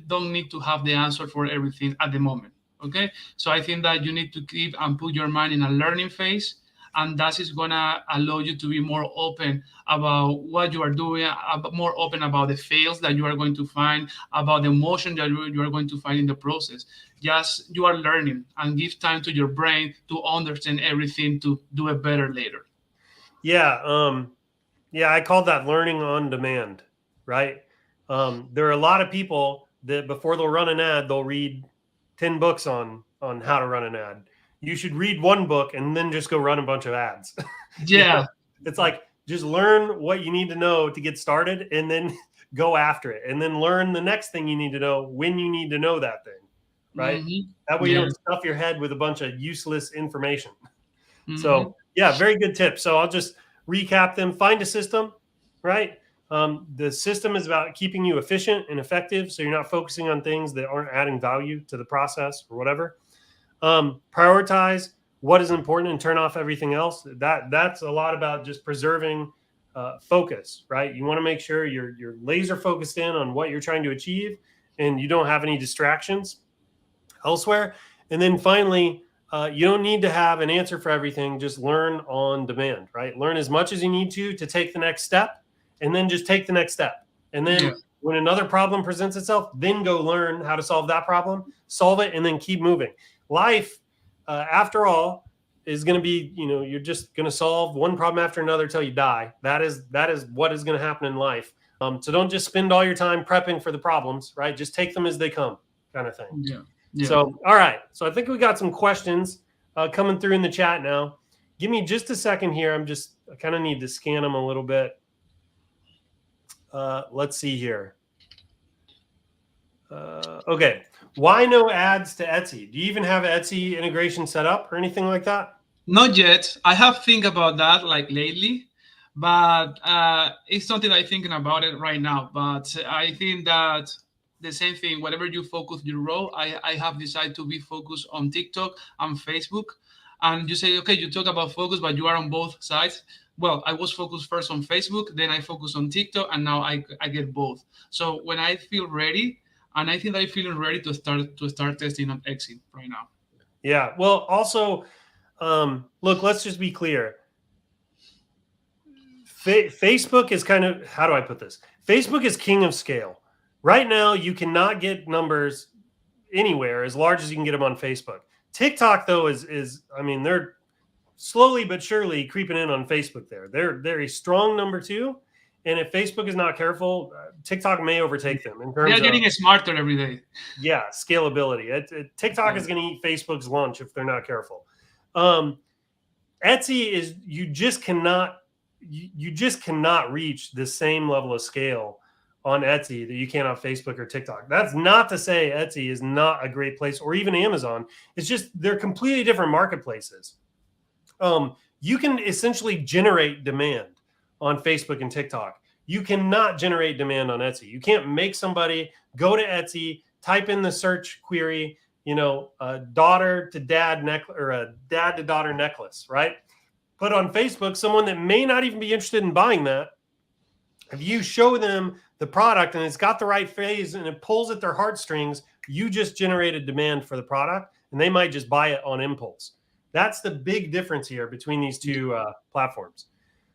don't need to have the answer for everything at the moment. Okay, so I think that you need to keep and put your mind in a learning phase, and that is gonna allow you to be more open about what you are doing, more open about the fails that you are going to find, about the emotion that you are going to find in the process. Just you are learning, and give time to your brain to understand everything to do it better later. Yeah. Yeah, I call that learning on demand, right? There are a lot of people that before they'll run an ad, they'll read 10 books on how to run an ad. You should read one book and then just go run a bunch of ads. Yeah. It's like, just learn what you need to know to get started and then go after it, and then learn the next thing you need to know when you need to know that thing, right? Mm-hmm. That way you Yeah. don't stuff your head with a bunch of useless information. Mm-hmm. So yeah, very good tip. So I'll just recap them. Find a system, right? The system is about keeping you efficient and effective, so you're not focusing on things that aren't adding value to the process or whatever. Prioritize what is important and turn off everything else. That's a lot about just preserving focus, right? You want to make sure you're laser focused in on what you're trying to achieve, and you don't have any distractions elsewhere. And then finally, you don't need to have an answer for everything. Just learn on demand, right? Learn as much as you need to take the next step, and then just take the next step. And then when another problem presents itself, then go learn how to solve that problem, solve it, and then keep moving. Life, after all, is going to be, you're just going to solve one problem after another till you die. That is what is going to happen in life. So don't just spend all your time prepping for the problems, right? Just take them as they come, kind of thing. Yeah. So, all right. So I think we got some questions coming through in the chat now. Give me just a second here. I kind of need to scan them a little bit. Let's see here. Okay. Why no ads to Etsy? Do you even have Etsy integration set up or anything like that? Not yet. I have think about that like lately, but it's something I'm thinking about it right now. But I think that the same thing, whatever you focus your role, I have decided to be focused on TikTok and Facebook. And you say, okay, you talk about focus, but you are on both sides. Well, I was focused first on Facebook, then I focus on TikTok, and now I get both. So when I feel ready, and I think I'm feeling ready to start testing on Etsy right now. Yeah. Well, also, look, let's just be clear. Facebook is kind of, how do I put this? Facebook is king of scale. Right now, you cannot get numbers anywhere as large as you can get them on Facebook. TikTok, though, is I mean, they're slowly but surely creeping in on Facebook there. They're a strong number 2. And if Facebook is not careful, TikTok may overtake them in terms They're getting smarter every day. Yeah, scalability. TikTok is going to eat Facebook's lunch if they're not careful. Etsy is, you just cannot reach the same level of scale on Etsy that you can on Facebook or TikTok. That's not to say Etsy is not a great place, or even Amazon. It's just they're completely different marketplaces. You can essentially generate demand on Facebook and TikTok. You cannot generate demand on Etsy. You can't make somebody go to Etsy, type in the search query, daughter to dad necklace, or a dad to daughter necklace, right? But on Facebook, someone that may not even be interested in buying that, if you show them the product and it's got the right phase and it pulls at their heartstrings, you just generated demand for the product, and they might just buy it on impulse. That's the big difference here between these two platforms.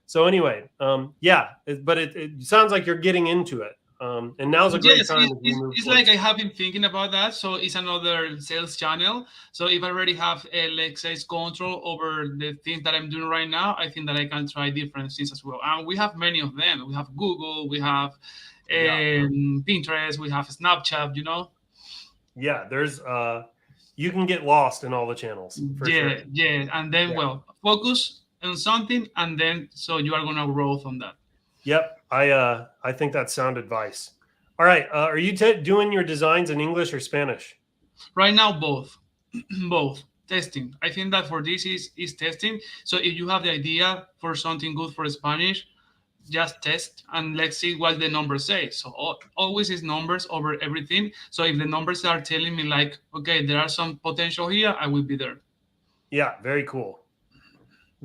So anyway, but it sounds like you're getting into it. And now's a great time. It's like I have been thinking about that. So it's another sales channel. So if I already have, let's say, control over the things that I'm doing right now, I think that I can try different things as well. And we have many of them. We have Google, we have Pinterest, we have Snapchat, Yeah, there's you can get lost in all the channels. Sure. And then, focus on something, and then so you are going to grow on that. Yep. I think that's sound advice. All right. Are you doing your designs in English or Spanish? Right now, both. Both. Testing. I think that for this is testing. So if you have the idea for something good for Spanish, just test and let's see what the numbers say. So always is numbers over everything. So if the numbers are telling me like, okay, there are some potential here, I will be there. Yeah. Very cool.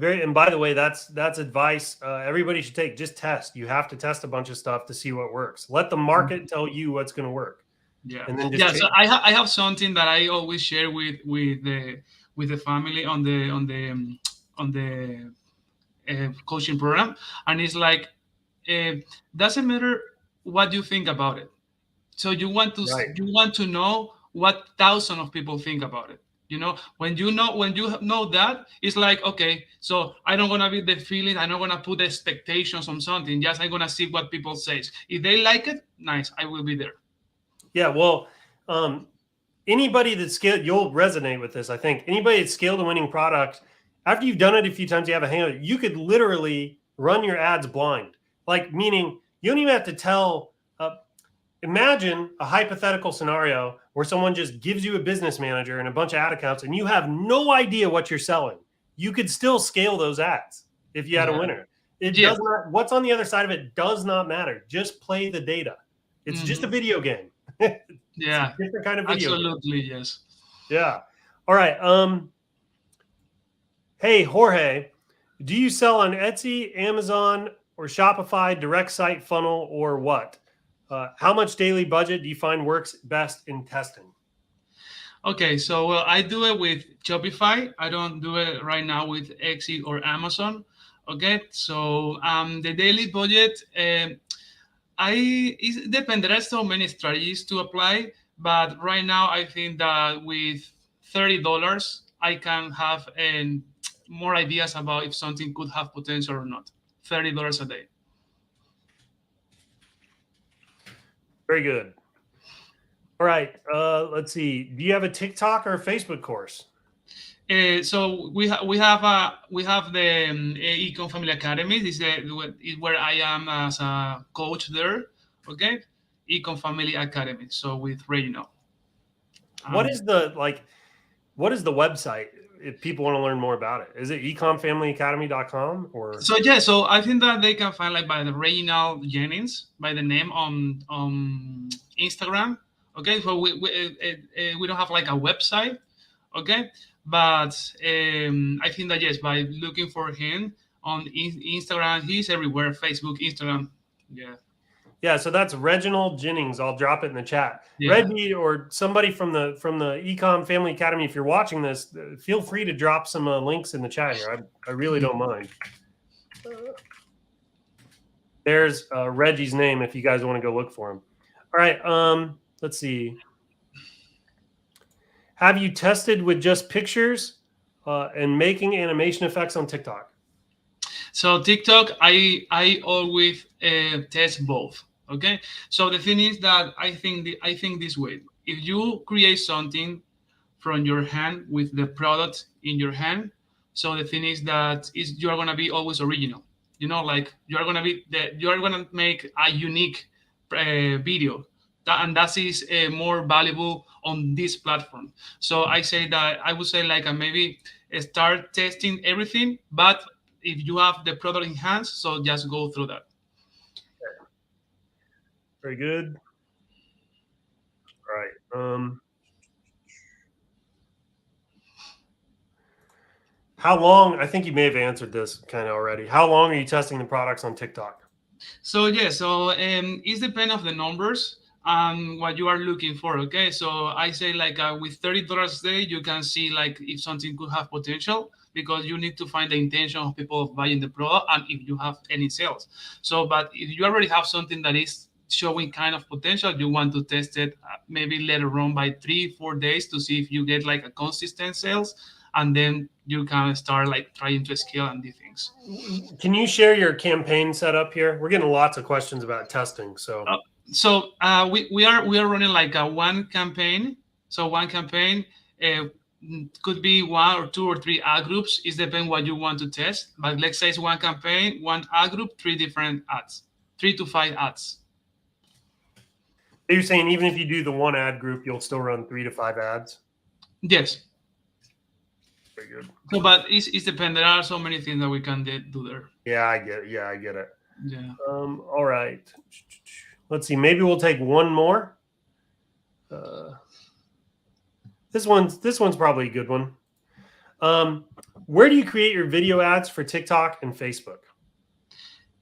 And by the way, that's advice everybody should take. Just test. You have to test a bunch of stuff to see what works. Let the market tell you what's going to work. Yeah. And then just so I have something that I always share with the family on the coaching program, and it's like doesn't matter what you think about it. So you want to know what thousands of people think about it. When you know that, it's like, okay, so I don't gonna be the feeling, I'm not gonna put the expectations on something. Just I'm gonna see what people say. If they like it, nice, I will be there. Yeah, well, um, anybody that's scaled, you'll resonate with this. I think anybody that's scaled a winning product, after you've done it a few times, you have a hang of it. You could literally run your ads blind, like meaning you don't even have to tell. Imagine a hypothetical scenario where someone just gives you a business manager and a bunch of ad accounts, and you have no idea what you're selling. You could still scale those ads if you had a Yeah. winner. It Yes. does not. What's on the other side of it does not matter. Just play the data. It's just a Mhm. video game. It's a Yeah. different kind of video game. Absolutely. Yes. Yeah. All right. Hey Jorge, do you sell on Etsy, Amazon, or Shopify, direct site funnel, or what? How much daily budget do you find works best in testing? Okay, so well, I do it with Shopify. I don't do it right now with Etsy or Amazon. Okay, so the daily budget, it depends. There are so many strategies to apply, but right now I think that with $30, I can have more ideas about if something could have potential or not. $30 a day. Very good. All right. Let's see. Do you have a TikTok or a Facebook course? So we have the Econ Family Academy. This is where I am as a coach there. Okay, Econ Family Academy. So with Reginald. What is what is the website if people want to learn more about it? Is it ecomfamilyacademy.com or? So yeah, so I think that they can find like by the Reginald Jennings by the name on Instagram. Okay, so we don't have like a website. Okay, but I think that yes, by looking for him on Instagram, he's everywhere. Facebook, Instagram. Yeah. Yeah, so that's Reginald Jennings. I'll drop it in the chat. Yeah. Reggie or somebody from the Ecom Family Academy, if you're watching this, feel free to drop some links in the chat here. I really don't mind. There's Reggie's name if you guys want to go look for him. All right, let's see. Have you tested with just pictures and making animation effects on TikTok? So TikTok, I always test both. Okay, so the thing is that I think this way: if you create something from your hand with the product in your hand, so the thing is that you are gonna be always original. You know, like you are gonna make a unique video, and that is more valuable on this platform. So I would say like maybe start testing everything, but if you have the product in hands, so just go through that. Very good. All right. How long? I think you may have answered this kind of already. How long are you testing the products on TikTok? So yeah, so it depends of the numbers and what you are looking for. Okay, so I say like with $30 a day, you can see like if something could have potential because you need to find the intention of people buying the product and if you have any sales. So, but if you already have something that is showing kind of potential, you want to test it maybe later on by 3-4 days to see if you get like a consistent sales, and then you can start like trying to scale and do things. Can you share your campaign setup here? We're getting lots of questions about testing. So we are running like a one campaign. So one campaign could be 1 or 2 or 3 ad groups. It depends what you want to test. But let's say it's one campaign, one ad group, 3 different ads, 3 to 5 ads. you're saying even if you do the one ad group, you'll still run 3 to 5 ads? Yes. Very good. So, but it's depends. There are so many things that we can do there. Yeah, I get it. Yeah, I get it. Yeah. All right. Let's see. Maybe we'll take one more. This one's probably a good one. Where do you create your video ads for TikTok and Facebook?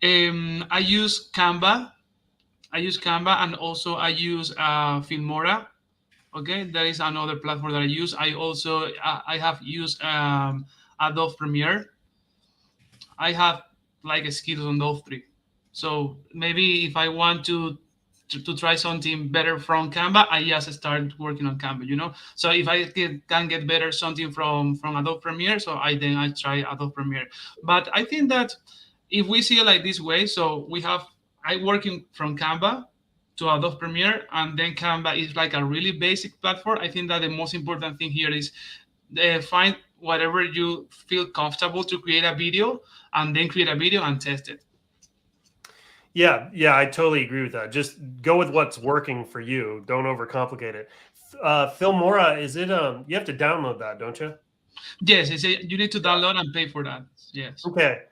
I use Canva. And also I use Filmora. Okay, that is another platform that I use. I have used Adobe Premiere. I have like skills on those 3. So maybe if I want to try something better from Canva, I just start working on Canva. You know. So if I can get better something from Adobe Premiere, so I try Adobe Premiere. But I think that if we see it like this way, so I working from Canva. to Adobe Premiere, and then Canva is like a really basic platform. I think that the most important thing here is find whatever you feel comfortable to create a video, and then create a video and test it. Yeah, yeah, I totally agree with that. Just go with what's working for you. Don't overcomplicate it. Filmora, is it you have to download that, don't you? Yes, you need to Yeah. download and pay for that. Yes. Okay.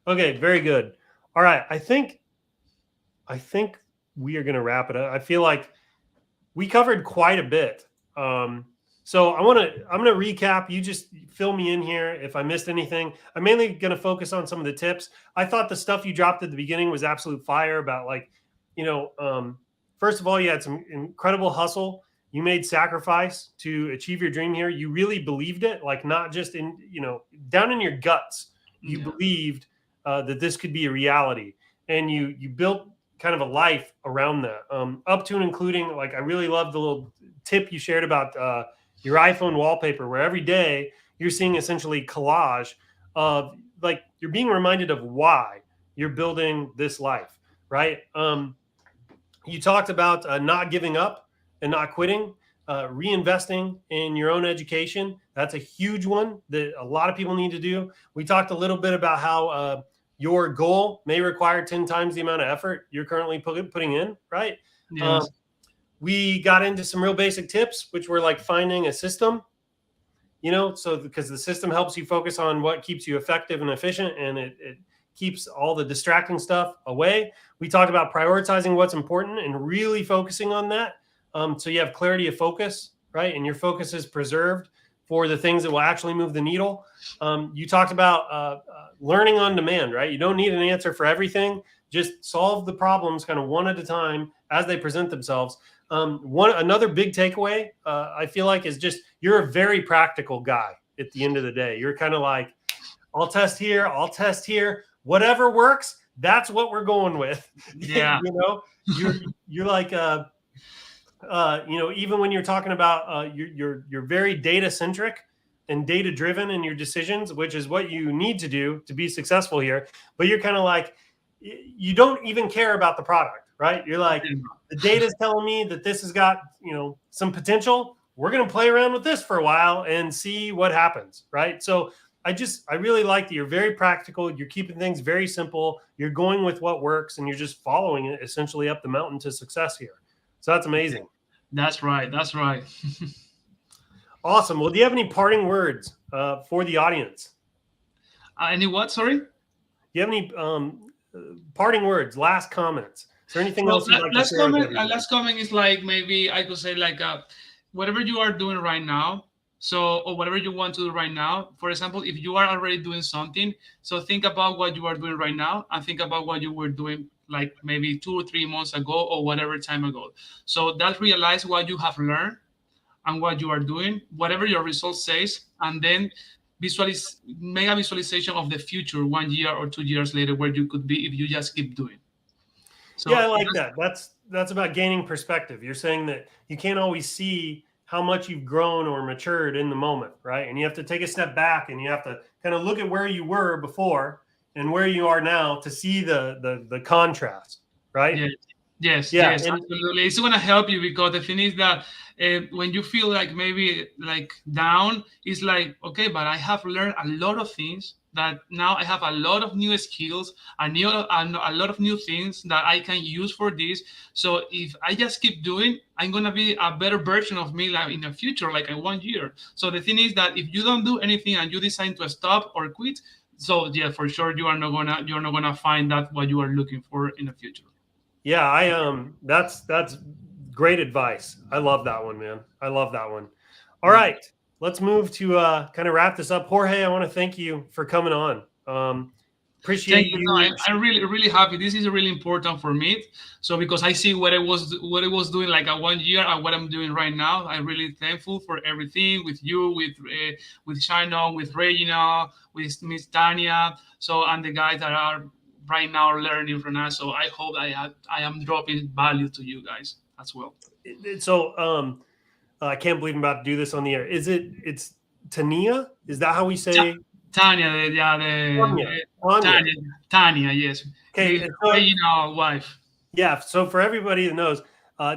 Okay, very good. All right. I think we are going to wrap it up. I feel like we covered quite a bit. So I'm going to recap. You just fill me in here if I missed anything. I'm mainly going to focus on some of the tips. I thought the stuff you dropped at the beginning was absolute fire about like, first of all, you had some incredible hustle. You made sacrifice to achieve your dream here. You really believed it, like not just in, down in your guts. You Yeah. believed that this could be a reality, and you built kind of a life around that, up to and including, like, I really love the little tip you shared about your iPhone wallpaper, where every day you're seeing essentially collage of, like, you're being reminded of why you're building this life, right? You talked about not giving up and not quitting, reinvesting in your own education. That's a huge one that a lot of people need to do. We talked a little bit about how your goal may require 10 times the amount of effort you're currently putting in, right? Yes. We got into some real basic tips, which were like finding a system, so because the system helps you focus on what keeps you effective and efficient, and it keeps all the distracting stuff away. We talked about prioritizing what's important and really focusing on that. So you have clarity of focus, right? And your focus is preserved for the things that will actually move the needle. You talked about learning on demand, right? You don't need an answer for everything. Just solve the problems kind of one at a time as they present themselves. Another big takeaway, I feel like, is just you're a very practical guy at the end of the day. You're kind of like, I'll test here, whatever works, that's what we're going with. Yeah. You're like, even when you're talking about, you're very data centric and data driven in your decisions, which is what you need to do to be successful here. But you're kind of like, you don't even care about the product, right? You're like, the data is telling me that this has got, some potential. We're going to play around with this for a while and see what happens, right? So I really like that you're very practical. You're keeping things very simple. You're going with what works, and you're just following it essentially up the mountain to success here. So that's amazing. That's right. That's right. Awesome. Well, do you have any parting words for the audience? Any what? Sorry? Do you have any parting words, last comments? Is there anything else you'd like to share with everybody? Last comment is like, maybe I could say like, whatever you are doing right now, or whatever you want to do right now. For example, if you are already doing something, so think about what you are doing right now, and think about what you were doing like maybe 2 or 3 months ago, or whatever time ago. So that realize what you have learned and what you are doing, whatever your result says, and then make a visualization of the future 1 year or 2 years later, where you could be if you just keep doing. So yeah, I like that. That's about gaining perspective. You're saying that you can't always see how much you've grown or matured in the moment, right? And you have to take a step back, and you have to kind of look at where you were before and where you are now to see the contrast, right? Yes, Yeah, yes, absolutely. It's going to help you, because the thing is that when you feel like maybe like down, it's like, okay, but I have learned a lot of things, that now I have a lot of new skills, a lot of new things that I can use for this. So if I just keep doing, I'm going to be a better version of me, like in the future, like in 1 year. So the thing is that if you don't do anything and you decide to stop or quit, so yeah, for sure you're not gonna find that what you are looking for in the future. Yeah, that's great advice. I love that one, man. I love that one. All right, let's move to kind of wrap this up. Jorge, I want to thank you for coming on. Appreciate Thank you. No, you. I'm really happy. This is really important for me. So because I see what I was doing like a 1 year and what I'm doing right now, I'm really thankful for everything with you, with ShineOn, with Regina, with Miss Tanya. So, and the guys that are right now learning from us. So I hope I am dropping value to you guys as well. So I can't believe I'm about to do this on the air. It's Tania? Is that how we say? Tanya, Tanya, yes. Okay, Regina, wife. Yeah. So for everybody that knows,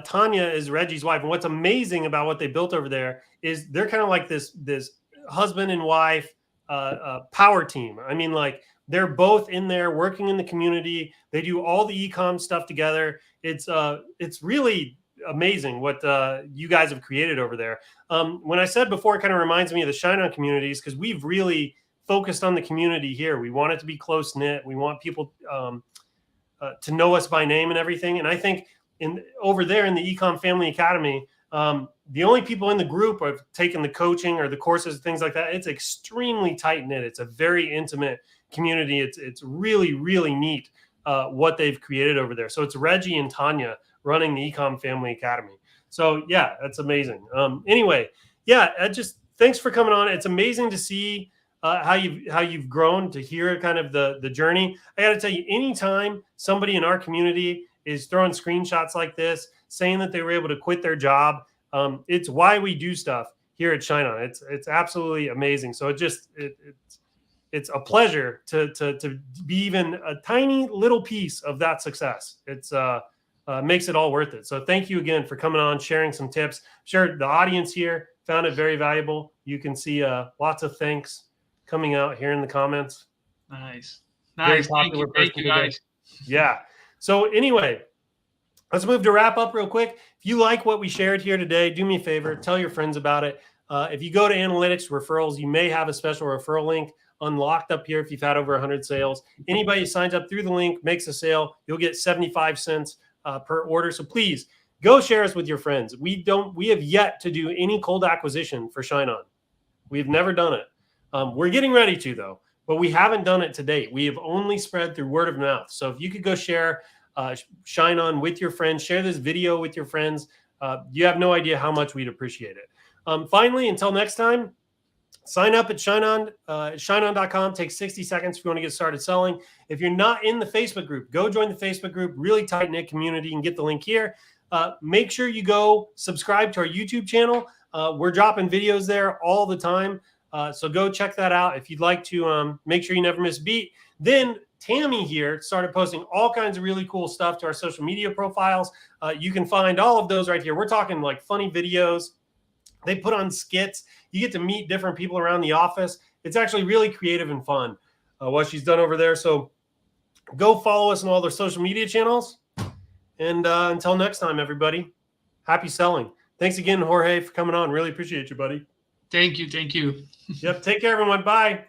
Tanya is Reggie's wife. And what's amazing about what they built over there is they're kind of like this husband and wife power team. I mean, like they're both in there working in the community. They do all the e-com stuff together. It's really amazing what you guys have created over there. When I said before, it kind of reminds me of the ShineOn communities because we've really focused on the community here. We want it to be close knit. We want people to know us by name and everything. And I think over there in the Ecom Family Academy, the only people in the group have taken the coaching or the courses, things like that. It's extremely tight knit. It's a very intimate community. It's really, really neat what they've created over there. So it's Reggie and Tanya running the Ecom Family Academy. So yeah, that's amazing. Anyway, yeah, just thanks for coming on. It's amazing to see how you've grown, to hear kind of the journey. I got to tell you, anytime somebody in our community is throwing screenshots like this, saying that they were able to quit their job, it's why we do stuff here at ShineOn. It's absolutely amazing. So it's a pleasure to be even a tiny little piece of that success. It's makes it all worth it. So thank you again for coming on, sharing some tips. I'm sure the audience here found it very valuable. You can see lots of thanks coming out here in the comments. Nice. Very popular Thank you guys. Yeah. So anyway, let's move to wrap up real quick. If you like what we shared here today, do me a favor, tell your friends about it. If you go to analytics referrals, you may have a special referral link unlocked up here if you've had over 100 sales. Anybody who signs up through the link, makes a sale, you'll get 75 cents per order. So please go share us with your friends. We have yet to do any cold acquisition for ShineOn. We've never done it. We're getting ready to, though, but we haven't done it to date. We have only spread through word of mouth. So if you could go share ShineOn with your friends, share this video with your friends, you have no idea how much we'd appreciate it. Finally, until next time, sign up at ShineOn, ShineOn.com. Takes 60 seconds if you want to get started selling. If you're not in the Facebook group, go join the Facebook group. Really tight-knit community. You can get the link here. Make sure you go subscribe to our YouTube channel. We're dropping videos there all the time. So go check that out if you'd like to make sure you never miss a beat. Then Tammy here started posting all kinds of really cool stuff to our social media profiles. You can find all of those right here. We're talking like funny videos. They put on skits. You get to meet different people around the office. It's actually really creative and fun what she's done over there. So go follow us on all their social media channels. And until next time, everybody, happy selling. Thanks again, Jorge, for coming on. Really appreciate you, buddy. Thank you. Yep. Take care, everyone. Bye.